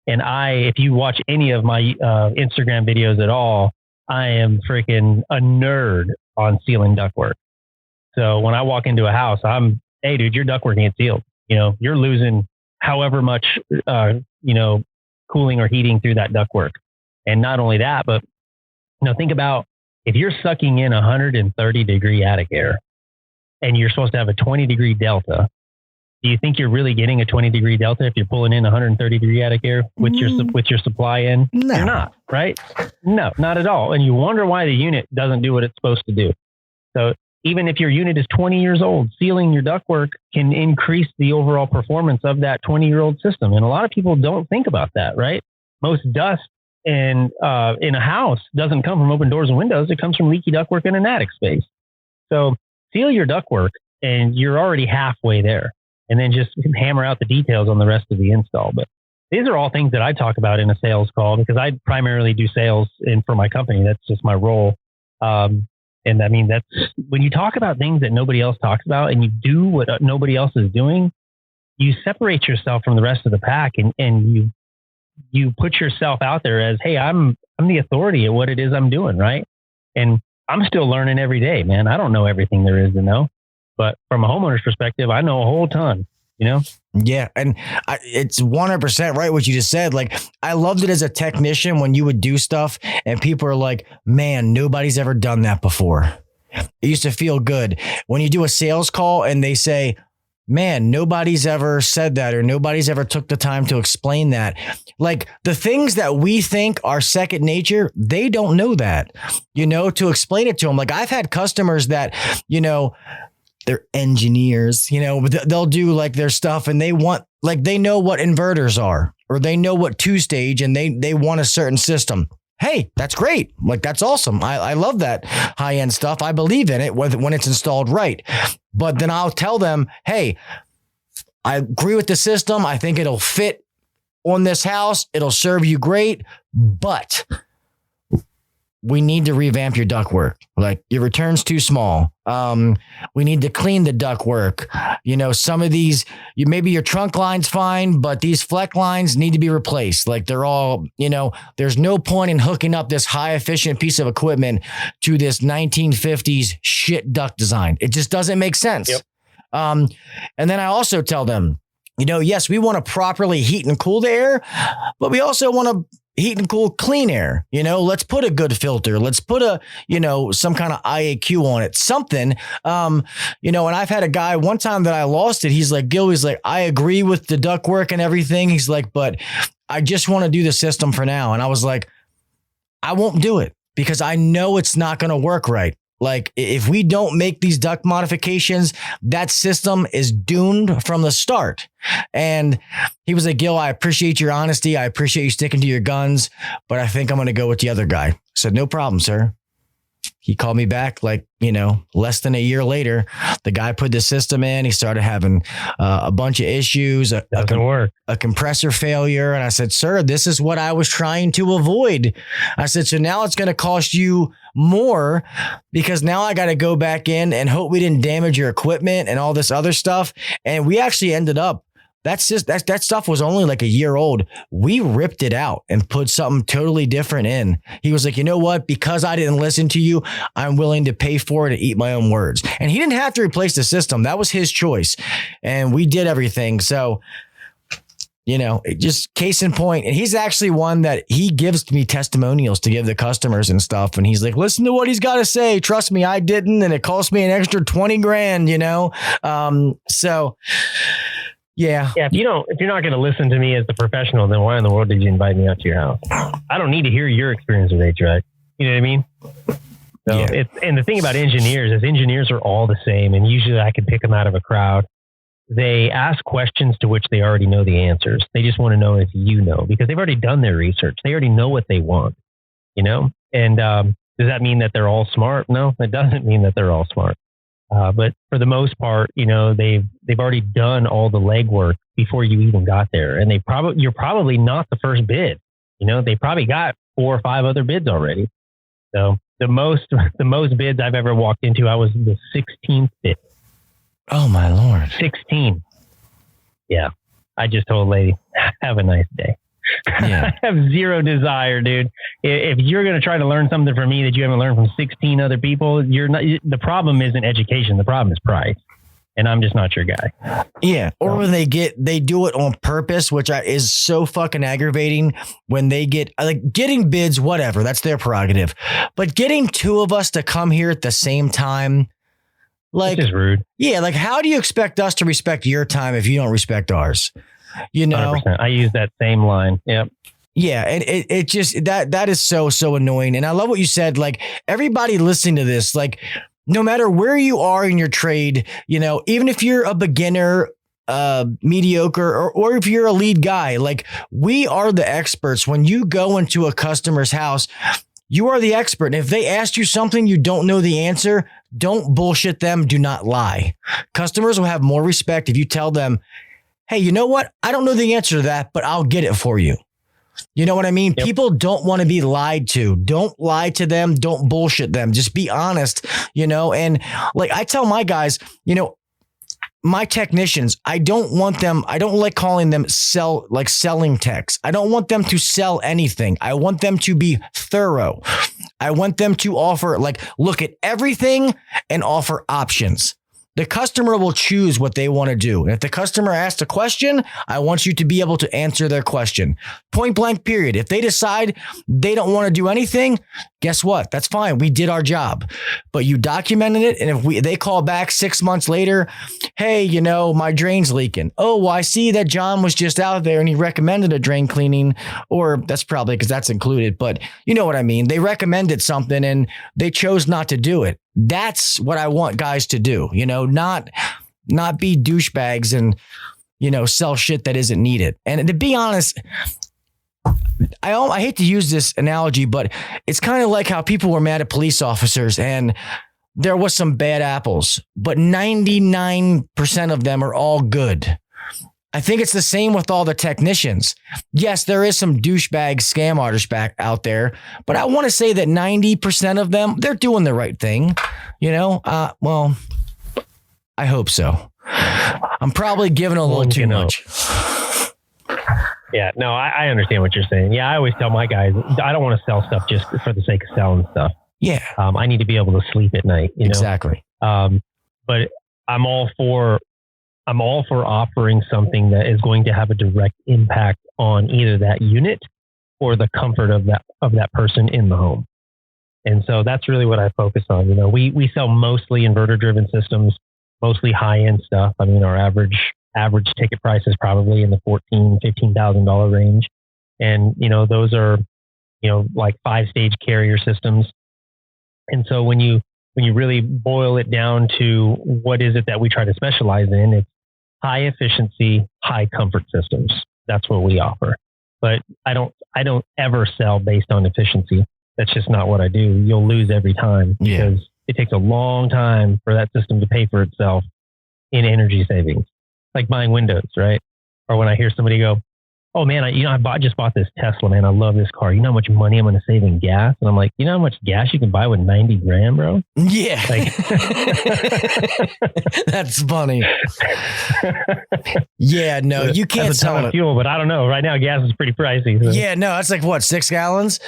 And if you watch any of my Instagram videos at all, I am freaking a nerd on sealing ductwork. So when I walk into a house, hey dude, your ductwork ain't sealed. You're losing however much, cooling or heating through that ductwork. And not only that, but think about if you're sucking in 130 degree attic air and you're supposed to have a 20 degree delta. Do you think you're really getting a 20 degree delta if you're pulling in 130 degree attic air with your supply in? No. You're not, right? No, not at all. And you wonder why the unit doesn't do what it's supposed to do. So even if your unit is 20 years old, sealing your ductwork can increase the overall performance of that 20-year-old system. And a lot of people don't think about that, right? Most dust in a house doesn't come from open doors and windows. It comes from leaky ductwork in an attic space. So seal your ductwork and you're already halfway there. And then just hammer out the details on the rest of the install. But these are all things that I talk about in a sales call because I primarily do sales for my company. That's just my role. And I mean, that's when you talk about things that nobody else talks about and you do what nobody else is doing, you separate yourself from the rest of the pack and you put yourself out there as, hey, I'm the authority at what it is I'm doing. Right. And I'm still learning every day, man. I don't know everything there is to know. But from a homeowner's perspective, I know a whole ton, Yeah. And it's 100% right what you just said. Like, I loved it as a technician when you would do stuff and people are like, man, nobody's ever done that before. It used to feel good. When you do a sales call and they say, man, nobody's ever said that or nobody's ever took the time to explain that. Like the things that we think are second nature, they don't know that, to explain it to them. Like I've had customers that, they're engineers, they'll do like their stuff and they know what inverters are, or they know what 2-stage and they want a certain system. Hey, that's great. Like, that's awesome. I love that high end stuff. I believe in it when it's installed right. But then I'll tell them, hey, I agree with the system. I think it'll fit on this house. It'll serve you great, but we need to revamp your ductwork. Like your return's too small. We need to clean the ductwork. Some of these, maybe your trunk line's fine, but these fleck lines need to be replaced. Like they're all, there's no point in hooking up this high efficient piece of equipment to this 1950s shit duct design. It just doesn't make sense. Yep. And then I also tell them, yes, we want to properly heat and cool the air, but we also want to heat and cool clean air. Let's put a good filter. Let's put some kind of IAQ on it, something. And I've had a guy one time that I lost it. He's like, Gil, he's like, I agree with the ductwork and everything. He's like, but I just want to do the system for now. And I was like, I won't do it because I know it's not going to work right. Like if we don't make these duct modifications, that system is doomed from the start. And he was like, Gil, I appreciate your honesty. I appreciate you sticking to your guns, but I think I'm going to go with the other guy. I said, no problem, sir. He called me back like, less than a year later. The guy put the system in. He started having a bunch of issues, a compressor failure. And I said, sir, this is what I was trying to avoid. I said, so now it's going to cost you more because now I got to go back in and hope we didn't damage your equipment and all this other stuff. And we actually ended up, that stuff was only like a year old. We ripped it out and put something totally different in. He was like, you know what? Because I didn't listen to you, I'm willing to pay for it and eat my own words. And he didn't have to replace the system. That was his choice. And we did everything. So, it just case in point. And he's actually one that he gives me testimonials to give the customers and stuff. And he's like, listen to what he's got to say. Trust me, I didn't. And it cost me an extra $20,000, So yeah. If you're not going to listen to me as the professional, then why in the world did you invite me out to your house? I don't need to hear your experience with HVAC. You know what I mean? So and the thing about engineers is engineers are all the same. And usually I can pick them out of a crowd. They ask questions to which they already know the answers. They just want to know if you know, because they've already done their research. They already know what they want, and does that mean that they're all smart? No, it doesn't mean that they're all smart. But for the most part, they've already done all the legwork before you even got there. And you're probably not the first bid. They probably got 4 or 5 other bids already. So the most bids I've ever walked into, I was the 16th bid. Oh my Lord. 16. Yeah. I just told a lady, have a nice day. Yeah. I have zero desire, dude. If you're going to try to learn something from me that you haven't learned from 16 other people, the problem isn't education. The problem is price. And I'm just not your guy. Yeah. Or when they do it on purpose, which is so fucking aggravating when they getting bids, whatever, that's their prerogative. But getting 2 of us to come here at the same time, this is rude. Yeah. Like, how do you expect us to respect your time if you don't respect ours? 100%. I use that same line. Yep. Yeah. And it just, that is so annoying. And I love what you said. Like, everybody listening to this, like, no matter where you are in your trade, even if you're a beginner, mediocre, or if you're a lead guy, like, we are the experts. When you go into a customer's house, you are the expert. And if they ask you something you don't know the answer, don't bullshit them. Do not lie. Customers will have more respect if you tell them, hey, you know what? I don't know the answer to that, but I'll get it for you. You know what I mean? Yep. People don't want to be lied to. Don't lie to them. Don't bullshit them. Just be honest, and like I tell my guys, my technicians, I don't like calling them selling techs. I don't want them to sell anything. I want them to be thorough. I want them to offer, look at everything and offer options. The customer will choose what they want to do. And if the customer asks a question, I want you to be able to answer their question. Point blank, period. If they decide they don't want to do anything, guess what? That's fine. We did our job, but you documented it. And if they call back 6 months later, hey, my drain's leaking. Oh, well, I see that John was just out there and he recommended a drain cleaning, or that's probably because that's included, but you know what I mean? They recommended something and they chose not to do it. That's what I want guys to do, not be douchebags and, sell shit that isn't needed. And to be honest, I hate to use this analogy, but it's kind of like how people were mad at police officers and there was some bad apples, but 99% of them are all good. I think it's the same with all the technicians. Yes, there is some douchebag scam artists back out there, but I want to say that 90% of them, they're doing the right thing. Well, I hope so. I'm probably giving a little too much. Yeah, no, I understand what you're saying. Yeah, I always tell my guys, I don't want to sell stuff just for the sake of selling stuff. Yeah. I need to be able to sleep at night. Exactly. But I'm all for offering something that is going to have a direct impact on either that unit or the comfort of that person in the home. And so that's really what I focus on. We sell mostly inverter driven systems, mostly high end stuff. I mean, our average ticket price is probably in the $14,000-$15,000 range. And, those are, like 5-stage carrier systems. And so when you really boil it down to what is it that we try to specialize in, it's high efficiency, high comfort systems. That's what we offer. But I don't ever sell based on efficiency. That's just not what I do. You'll lose every time because it takes a long time for that system to pay for itself in energy savings. Like buying windows, right? Or when I hear somebody go, oh man, I just bought this Tesla, man. I love this car. You know how much money I'm going to save in gas? And I'm like, you know how much gas you can buy with $90,000, bro? Yeah. That's funny. Yeah, no, you can't That's a ton sell of fuel, but I don't know. Right now, gas is pretty pricey. So. Yeah, no, it's like what, 6 gallons?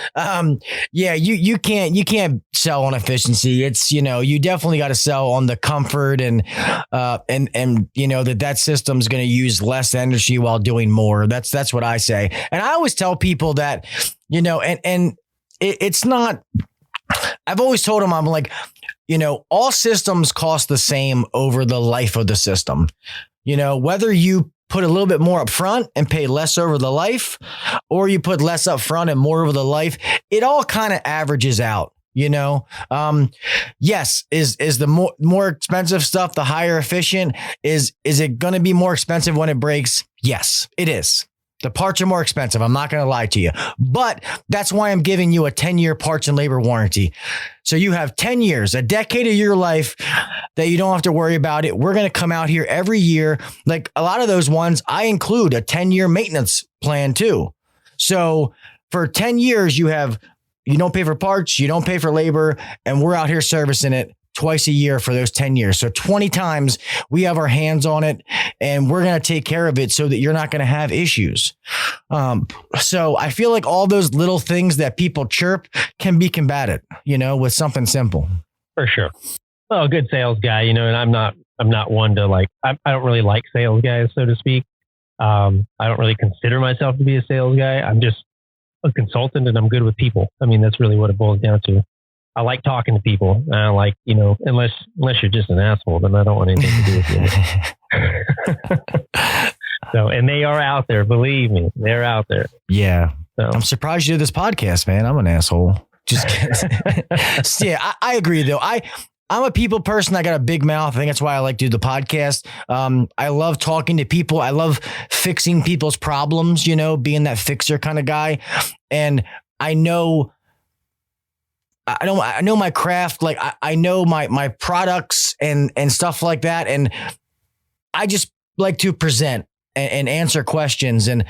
Yeah, you can't sell on efficiency. It's, you definitely got to sell on the comfort and that system's going to use less energy while doing more. That's what I say. And I always tell people that, it's not, I've always told them, I'm like, all systems cost the same over the life of the system. Whether you put a little bit more up front and pay less over the life, or you put less up front and more over the life, it all kind of averages out. Yes. Is the more expensive stuff, the higher efficient? Is it going to be more expensive when it breaks? Yes, it is. The parts are more expensive. I'm not going to lie to you, but that's why I'm giving you a 10-year parts and labor warranty. So you have 10 years, a decade of your life that you don't have to worry about it. We're going to come out here every year. Like a lot of those ones, I include a 10-year maintenance plan too. So for 10 years, you don't pay for parts, you don't pay for labor, and we're out here servicing it twice a year for those 10 years. So 20 times we have our hands on it, and we're going to take care of it so that you're not going to have issues. So I feel like all those little things that people chirp can be combated, with something simple. For sure. Well, a good sales guy, and I'm not one to I don't really like sales guys, so to speak. I don't really consider myself to be a sales guy. I'm just a consultant, and I'm good with people. I mean, that's really what it boils down to. I like talking to people. I like, unless you're just an asshole, then I don't want anything to do with you. So, and they are out there. Believe me, they're out there. Yeah. So. I'm surprised you did this podcast, man. I'm an asshole. Just kidding. Yeah, I agree though. I'm a people person. I got a big mouth. I think that's why I like to do the podcast. I love talking to people. I love fixing people's problems, being that fixer kind of guy. And I know my craft. Like I know my products and stuff like that. And I just like to present and answer questions. And,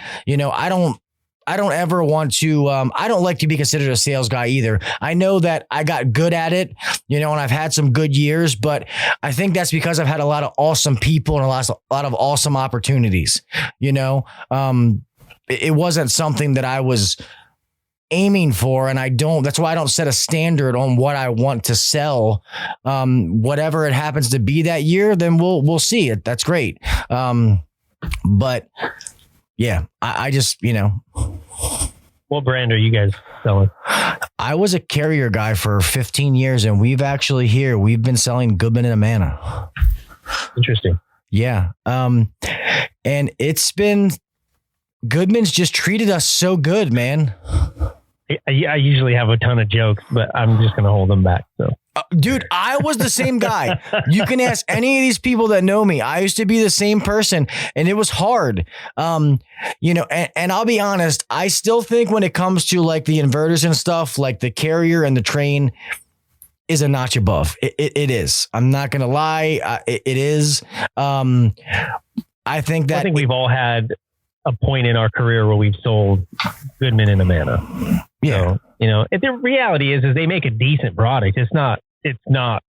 I don't ever want to, I don't like to be considered a sales guy either. I know that I got good at it, and I've had some good years, but I think that's because I've had a lot of awesome people and a lot of awesome opportunities. It wasn't something that I was aiming for, and that's why I don't set a standard on what I want to sell. Whatever it happens to be that year, then we'll see it. That's great. But yeah, I just, What brand are you guys selling? I was a Carrier guy for 15 years, and we've been selling Goodman and Amana. Interesting. Yeah. And it's been, Goodman's just treated us so good, man. I usually have a ton of jokes, but I'm just going to hold them back. So, dude, I was the same guy. You can ask any of these people that know me. I used to be the same person, and it was hard. And I'll be honest, I still think when it comes to like the inverters and stuff, like the Carrier and the Train is a notch above. It is. I'm not going to lie. It is. I think we've all had a point in our career where we've sold Goodman and Amana. Yeah. So, the reality is they make a decent product. It's not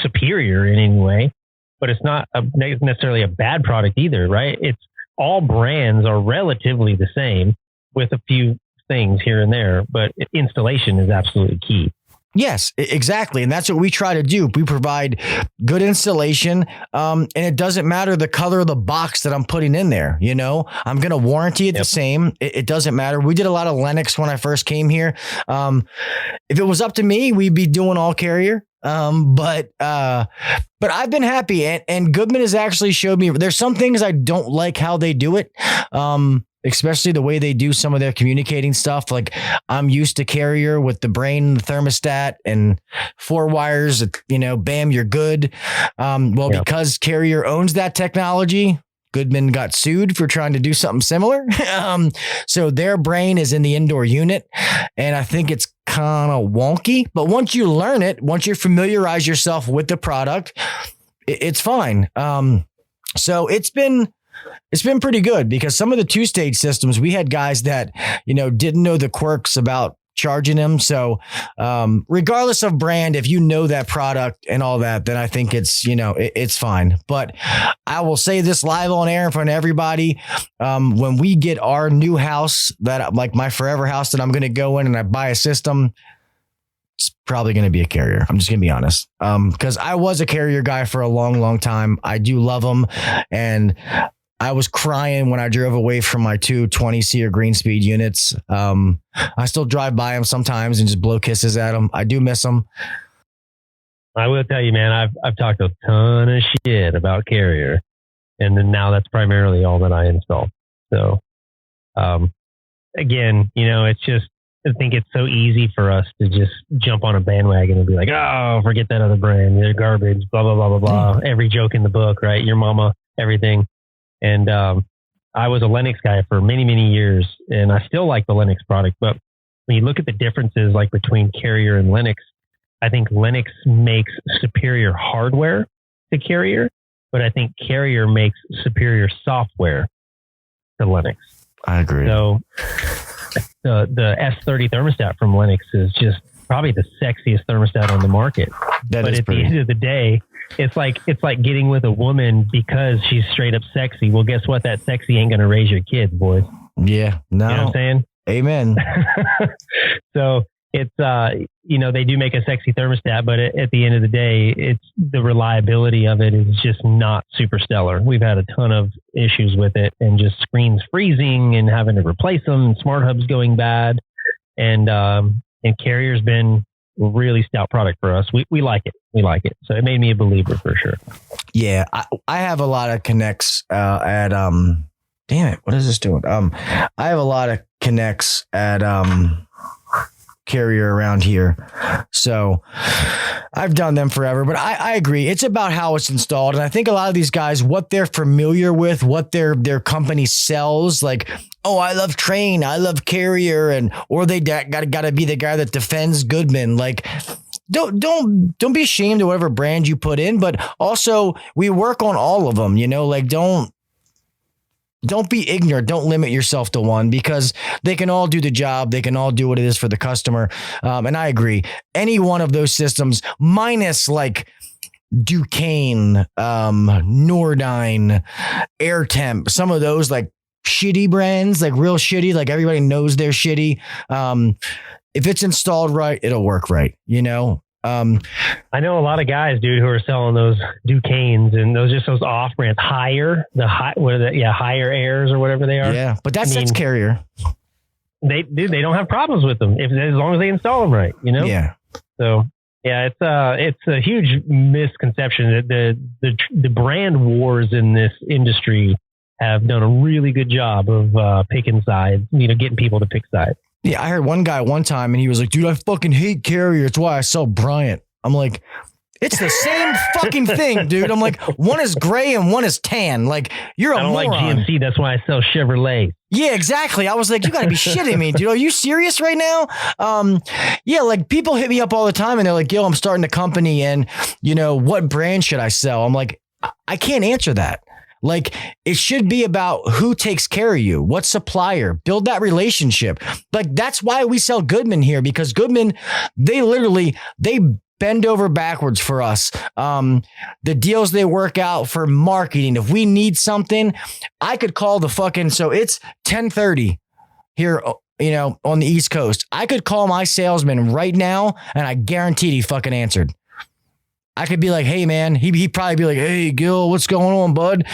superior in any way, but it's not necessarily a bad product either, right? It's all brands are relatively the same with a few things here and there, but installation is absolutely key. Yes, exactly. And that's what we try to do. We provide good installation. And it doesn't matter the color of the box that I'm putting in there. I'm going to warranty it the same. It doesn't matter. We did a lot of Lennox when I first came here. If it was up to me, we'd be doing all Carrier. But I've been happy, and Goodman has actually showed me there's some things I don't like how they do it. Especially the way they do some of their communicating stuff. Like I'm used to Carrier with the brain, the thermostat, and 4 wires, bam, you're good. Because Carrier owns that technology, Goodman got sued for trying to do something similar. So their brain is in the indoor unit, and I think it's kind of wonky, but once you learn it, once you familiarize yourself with the product, it's fine. So it's been pretty good, because some of the 2-stage systems, we had guys that, didn't know the quirks about charging them. So regardless of brand, if you know that product and all that, then I think it's, it's fine. But I will say this live on air in front of everybody. When we get our new house, that like my forever house that I'm going to go in and I buy a system, it's probably going to be a Carrier. I'm just going to be honest. Because I was a Carrier guy for a long, long time. I do love them. And I was crying when I drove away from my 2 20-seer green speed units. I still drive by them sometimes and just blow kisses at them. I do miss them. I will tell you, man, I've talked a ton of shit about Carrier, and then now that's primarily all that I install. So, again, it's just think it's so easy for us to just jump on a bandwagon and be like, oh, forget that other brand. They're garbage, blah, blah, blah, blah, blah. Every joke in the book, right? Your mama, everything. And I was a Lennox guy for many, many years, and I still like the Lennox product. But when you look at the differences like between Carrier and Lennox, I think Lennox makes superior hardware to Carrier, but I think Carrier makes superior software to Lennox. I agree. So the S30 thermostat from Lennox is just probably the sexiest thermostat on the market. But at the end of the day, it's like getting with a woman because she's straight up sexy. Well, guess what? That sexy ain't going to raise your kids, boys. Yeah. No. You know what I'm saying? Amen. So it's, they do make a sexy thermostat, but at the end of the day, it's the reliability of it is just not super stellar. We've had a ton of issues with it and just screens freezing and having to replace them and smart hubs going bad. And Carrier's been a really stout product for us. We like it. We like it. So it made me a believer for sure. Yeah. I have a lot of connects at, damn it. What is this doing? I have a lot of connects at, Carrier around here. So I've done them forever, but I agree. It's about how it's installed. And I think a lot of these guys, what they're familiar with, what their company sells, like, oh, I love Trane, I love Carrier, or they gotta be the guy that defends Goodman. Like, don't be ashamed of whatever brand you put in, but also we work on all of them, like don't be ignorant. Don't limit yourself to one because they can all do the job. They can all do what it is for the customer. And I agree. Any one of those systems, minus like Duquesne, Nordyne, AirTemp, some of those like shitty brands, like real shitty, like everybody knows they're shitty. If it's installed right, it'll work right. I know a lot of guys, dude, who are selling those Duquesnes and those off brands, Higher Airs or whatever they are. Yeah, but that's Carrier. They don't have problems with them as long as they install them right. Yeah. So yeah, it's a huge misconception that the brand wars in this industry have done a really good job of picking sides. Getting people to pick sides. Yeah, I heard one guy one time and he was like, dude, I fucking hate Carrier. It's why I sell Bryant. I'm like, it's the same fucking thing, dude. I'm like, one is gray and one is tan. Like, you're a moron. I don't like GMC. That's why I sell Chevrolet. Yeah, exactly. I was like, you got to be shitting me, dude. Are you serious right now? Yeah, like people hit me up all the time and they're like, Gil, I'm starting a company and, what brand should I sell? I'm like, I can't answer that. Like, it should be about who takes care of you, what supplier, build that relationship. Like, that's why we sell Goodman here, because Goodman, they bend over backwards for us. The deals they work out for marketing. If we need something, I could call so it's 10:30 here, on the East Coast. I could call my salesman right now and I guaranteed he fucking answered. I could be like, hey, man, he'd probably be like, hey, Gil, what's going on, bud?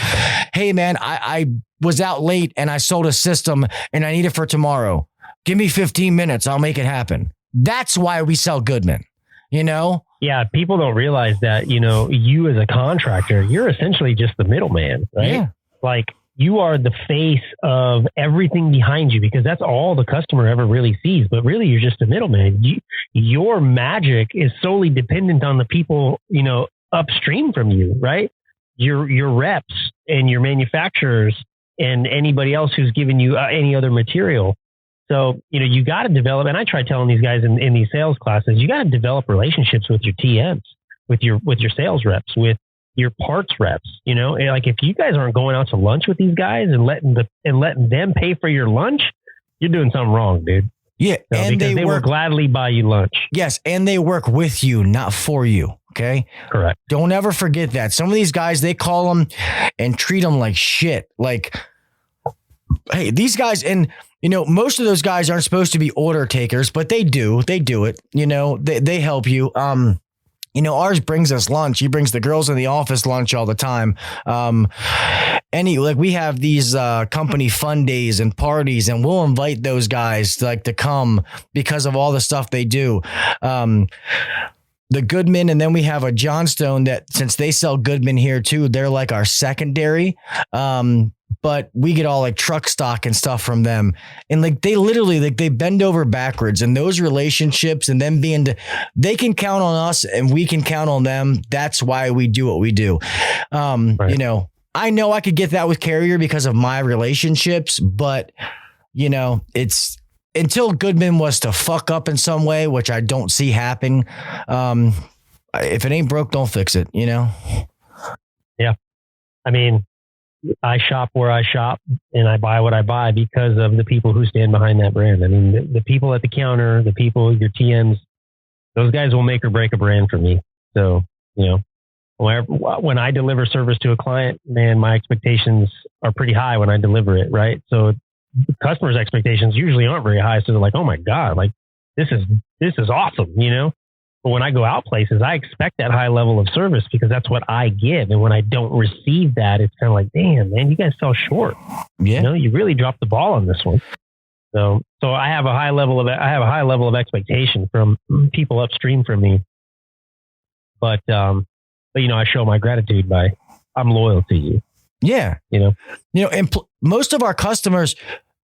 Hey, man, I was out late and I sold a system and I need it for tomorrow. Give me 15 minutes. I'll make it happen. That's why we sell Goodman, Yeah, people don't realize that, you as a contractor, you're essentially just the middleman, right? Yeah. Like, you are the face of everything behind you because that's all the customer ever really sees. But really, you're just a middleman. Your magic is solely dependent on the people, upstream from you, right? Your reps and your manufacturers and anybody else who's giving you any other material. So, you got to develop, and I try telling these guys in these sales classes, you got to develop relationships with your TMs, with your sales reps, with your parts reps, like if you guys aren't going out to lunch with these guys and letting them pay for your lunch, you're doing something wrong, dude. Yeah. And they will gladly buy you lunch. Yes. And they work with you, not for you. Okay. Correct. Don't ever forget that. Some of these guys, they call them and treat them like shit. Like, hey, these guys, and most of those guys aren't supposed to be order takers, but they do it. They help you. Ours brings us lunch. He brings the girls in the office lunch all the time. We have these company fun days and parties, and we'll invite those guys to come because of all the stuff they do. The Goodman, and then we have a Johnstone that, since they sell Goodman here too, they're like our secondary. but we get all like truck stock and stuff from them. And like, they literally, like, they bend over backwards, and those relationships and them they can count on us and we can count on them. That's why we do what we do. Right. You know, I know I could get that with Carrier because of my relationships, but you know, it's until Goodman was to fuck up in some way, which I don't see happening. If it ain't broke, don't fix it, you know? Yeah. I mean, I shop where I shop and I buy what I buy because of the people who stand behind that brand. I mean, the people at the counter, the people, your TMs, those guys will make or break a brand for me. So, you know, when I deliver service to a client, man, my expectations are pretty high when I deliver it, right? So the customers' expectations usually aren't very high. So they're like, oh my God, like this is awesome, you know? But when I go out places, I expect that high level of service because that's what I give. And when I don't receive that, it's kind of like, damn, man, you guys fell short. Yeah. You know, you really dropped the ball on this one. So I have a high level of expectation from people upstream from me. But you know, I show my gratitude by I'm loyal to you. Yeah. You know, and most of our customers,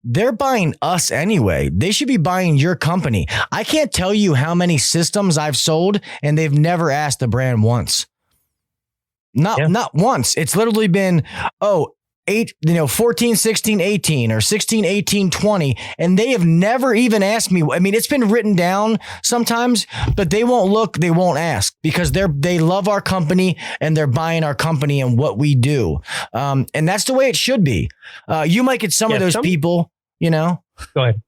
they're buying us anyway. They should be buying your company. I can't tell you how many systems I've sold and they've never asked the brand once. Not once. It's literally been, 14, 16, 18 or 16, 18, 20. And they have never even asked me. I mean, it's been written down sometimes, but they won't look, they won't ask because they love our company and they're buying our company and what we do. And that's the way it should be. You might get some of those people, you know, go ahead.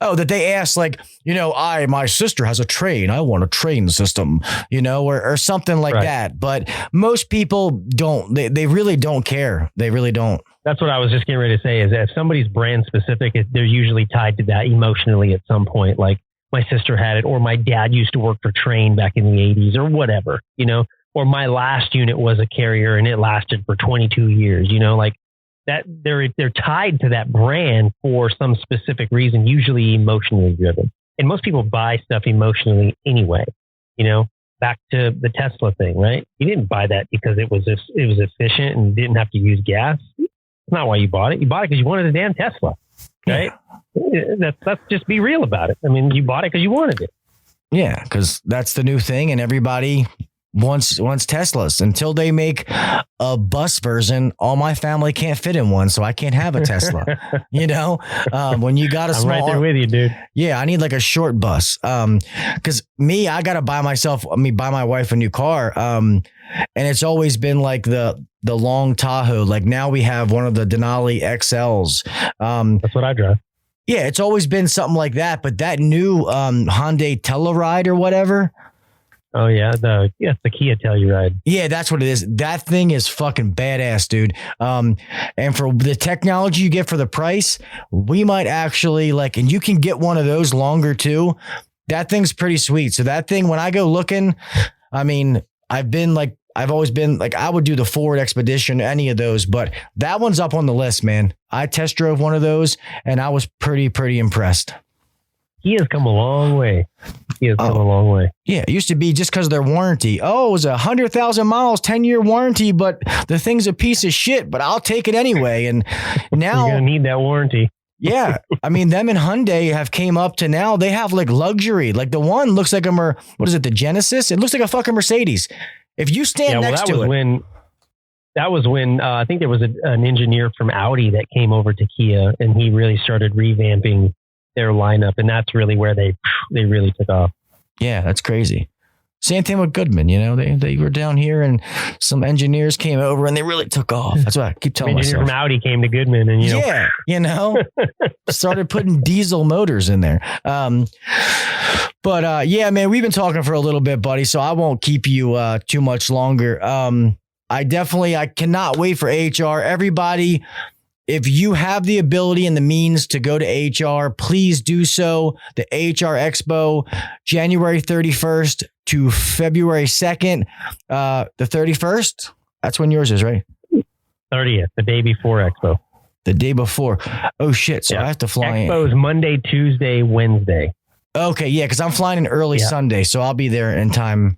Oh, that they ask like, you know, my sister has a train. I want a train system, you know, or something like that. But most people don't, they really don't care. They really don't. That's what I was just getting ready to say is that if somebody's brand specific, they're usually tied to that emotionally at some point. Like my sister had it, or my dad used to work for Train back in the 80s or whatever, you know, or my last unit was a Carrier and it lasted for 22 years, you know, like that they're tied to that brand for some specific reason, usually emotionally driven. And most people buy stuff emotionally anyway, you know, back to the Tesla thing, right? You didn't buy that because it was efficient and didn't have to use gas. That's not why you bought it. You bought it because you wanted a damn Tesla, right? Yeah. Let's just be real about it. I mean, you bought it because you wanted it. Yeah, because that's the new thing and everybody wants Teslas. Until they make a bus version, all my family can't fit in one, so I can't have a Tesla. You know, when you got a small, I'm right there with you, dude. Yeah, I need like a short bus. Because I got to buy my wife a new car. And it's always been like the long Tahoe. Like now we have one of the Denali XLs. That's what I drive. Yeah, it's always been something like that. But that new Hyundai Telluride or whatever. Oh yeah, the Kia Telluride. Yeah, that's what it is. That thing is fucking badass, dude. And for the technology you get for the price, we might actually and you can get one of those longer too. That thing's pretty sweet. So that thing, when I go looking, I mean, I've always been like, I would do the Ford Expedition, any of those, but that one's up on the list, man. I test drove one of those and I was pretty impressed. He has come a long way. Come a long way. Yeah, it used to be just because of their warranty. Oh, it was 100,000 miles, 10-year warranty, but the thing's a piece of shit, but I'll take it anyway. And now you're going to need that warranty. Yeah. I mean, them and Hyundai have came up to now. They have like luxury. Like the one looks like the Genesis? It looks like a fucking Mercedes. If you stand next to it. That was when I think there was an engineer from Audi that came over to Kia and he really started revamping their lineup, and that's really where they really took off. Yeah, that's crazy. Same thing with Goodman. You know, they were down here, and some engineers came over, and they really took off. That's what I keep telling myself. Engineer from Audi came to Goodman, and started putting diesel motors in there. But yeah, man, we've been talking for a little bit, buddy. So I won't keep you too much longer. I cannot wait for AHR. Everybody, if you have the ability and the means to go to AHR, please do so. The AHR Expo, January 31st to February 2nd. The 31st, that's when yours is, right? 30th, the day before Expo. The day before. Oh, shit. So I have to fly in. Expo is Monday, Tuesday, Wednesday. Okay, yeah, because I'm flying in early Sunday, so I'll be there in time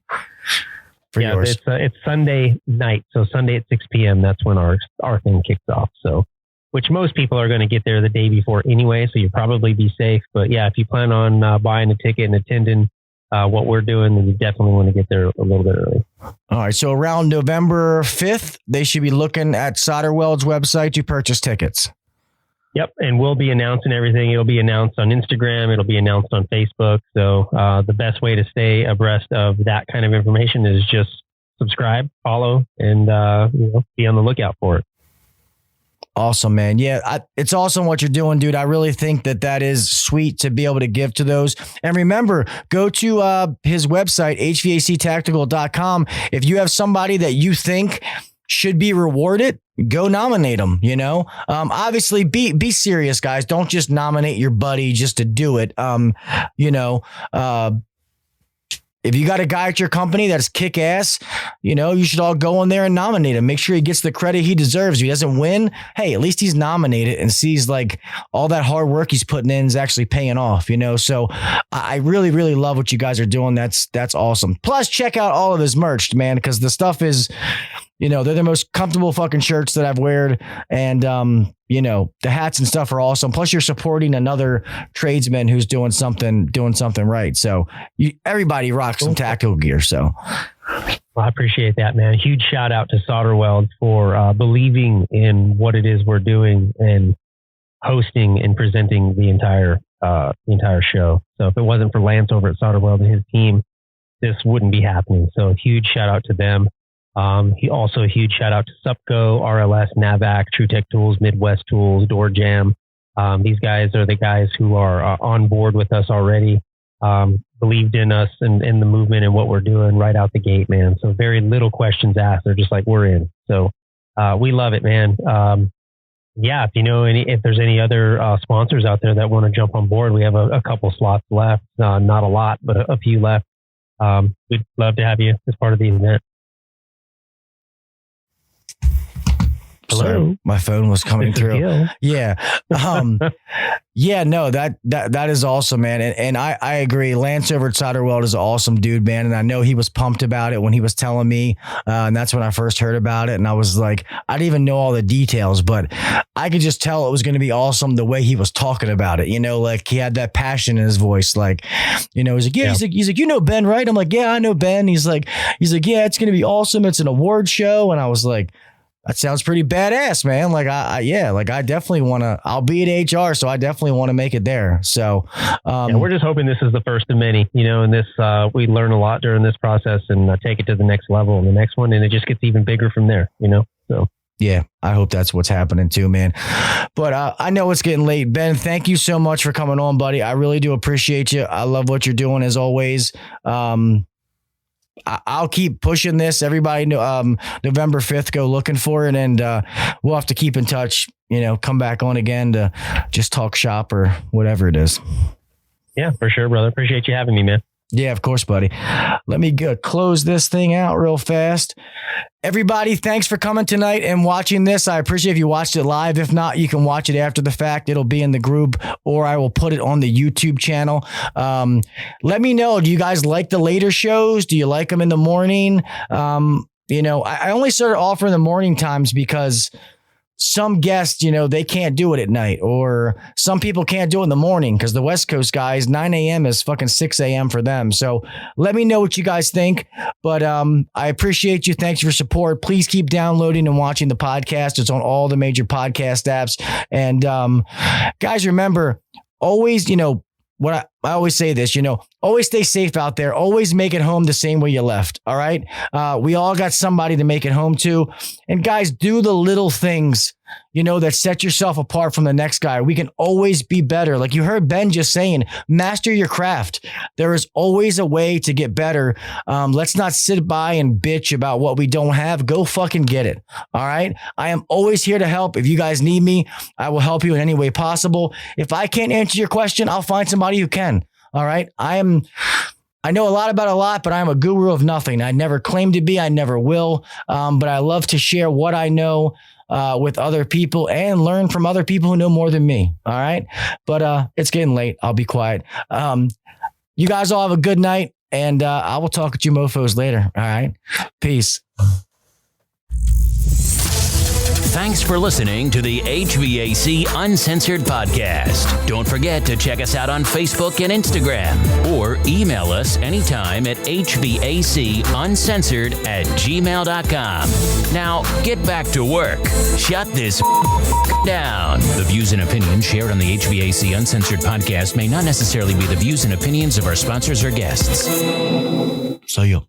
for yours. It's Sunday night, so Sunday at 6 p.m. That's when our thing kicks off. So which most people are going to get there the day before anyway, so you'll probably be safe. But yeah, if you plan on buying a ticket and attending what we're doing, then you definitely want to get there a little bit early. All right. So around November 5th, they should be looking at Solderweld's website to purchase tickets. Yep. And we'll be announcing everything. It'll be announced on Instagram. It'll be announced on Facebook. So the best way to stay abreast of that kind of information is just subscribe, follow, and be on the lookout for it. Awesome, man. Yeah, it's awesome what you're doing, dude. I really think that is sweet to be able to give to those. And remember, go to his website, HVACtactical.com. If you have somebody that you think should be rewarded, go nominate them, obviously be serious, guys. Don't just nominate your buddy just to do it. If you got a guy at your company that's kick ass, you should all go in there and nominate him. Make sure he gets the credit he deserves. If he doesn't win, hey, at least he's nominated and sees like all that hard work he's putting in is actually paying off, So I really, really love what you guys are doing. That's awesome. Plus, check out all of his merch, man, because the stuff is, they're the most comfortable fucking shirts that I've worn. And, the hats and stuff are awesome. Plus, you're supporting another tradesman who's doing something right. So everybody rocks some tactical gear. So well, I appreciate that, man. Huge shout out to Solderweld for believing in what it is we're doing and hosting and presenting the entire show. So if it wasn't for Lance over at Solderweld and his team, this wouldn't be happening. So huge shout out to them. He also a huge shout out to Supco, RLS, Navac, True Tech Tools, Midwest Tools, Door Jam. These guys are the guys who are on board with us already, believed in us and in the movement and what we're doing right out the gate, man. So very little questions asked. They're just like, we're in. So we love it, man. If there's any other sponsors out there that want to jump on board, we have a couple slots left. Not a lot, but a few left. We'd love to have you as part of the event. Hello. Sorry, my phone was coming through. Yeah. No, that is awesome, man. And I agree. Lance over at Solderweld is an awesome dude, man. And I know he was pumped about it when he was telling me, and that's when I first heard about it. And I was like, I didn't even know all the details, but I could just tell it was going to be awesome the way he was talking about it. Like he had that passion in his voice. Like, he's like, yeah, he's like, Ben, right? I'm like, yeah, I know Ben. He's like, yeah, it's going to be awesome. It's an award show. And I was like, that sounds pretty badass, man. Like I definitely want to, I'll be at HR, so I definitely want to make it there. So, we're just hoping this is the first of many, and this, we learn a lot during this process and take it to the next level and the next one. And it just gets even bigger from there, so. Yeah, I hope that's what's happening too, man. But I know it's getting late. Ben, thank you so much for coming on, buddy. I really do appreciate you. I love what you're doing as always. I'll keep pushing this. Everybody, November 5th, go looking for it. And we'll have to keep in touch, come back on again to just talk shop or whatever it is. Yeah, for sure, brother. Appreciate you having me, man. Yeah, of course, buddy. Let me close this thing out real fast. Everybody, thanks for coming tonight and watching this. I appreciate if you watched it live. If not, you can watch it after the fact. It'll be in the group or I will put it on the YouTube channel. Let me know. Do you guys like the later shows? Do you like them in the morning? I only started offering the morning times because some guests, they can't do it at night, or some people can't do it in the morning because the West Coast guys, 9 a.m. is fucking 6 a.m. for them. So let me know what you guys think. But I appreciate you. Thanks for your support. Please keep downloading and watching the podcast. It's on all the major podcast apps. And guys, remember, always, what I always say this, always stay safe out there. Always make it home the same way you left. All right. We all got somebody to make it home to. And guys, do the little things, that set yourself apart from the next guy. We can always be better. Like you heard Ben just saying, master your craft. There is always a way to get better. Let's not sit by and bitch about what we don't have. Go fucking get it. All right. I am always here to help. If you guys need me, I will help you in any way possible. If I can't answer your question, I'll find somebody who can. All right. I know a lot about a lot, but I'm a guru of nothing. I never claim to be. I never will. But I love to share what I know with other people and learn from other people who know more than me. All right. But it's getting late. I'll be quiet. You guys all have a good night, and I will talk with you mofos later. All right. Peace. Thanks for listening to the HVAC Uncensored Podcast. Don't forget to check us out on Facebook and Instagram, or email us anytime at hvacuncensored@gmail.com. Now, get back to work. Shut this down. The views and opinions shared on the HVAC Uncensored Podcast may not necessarily be the views and opinions of our sponsors or guests. See ya.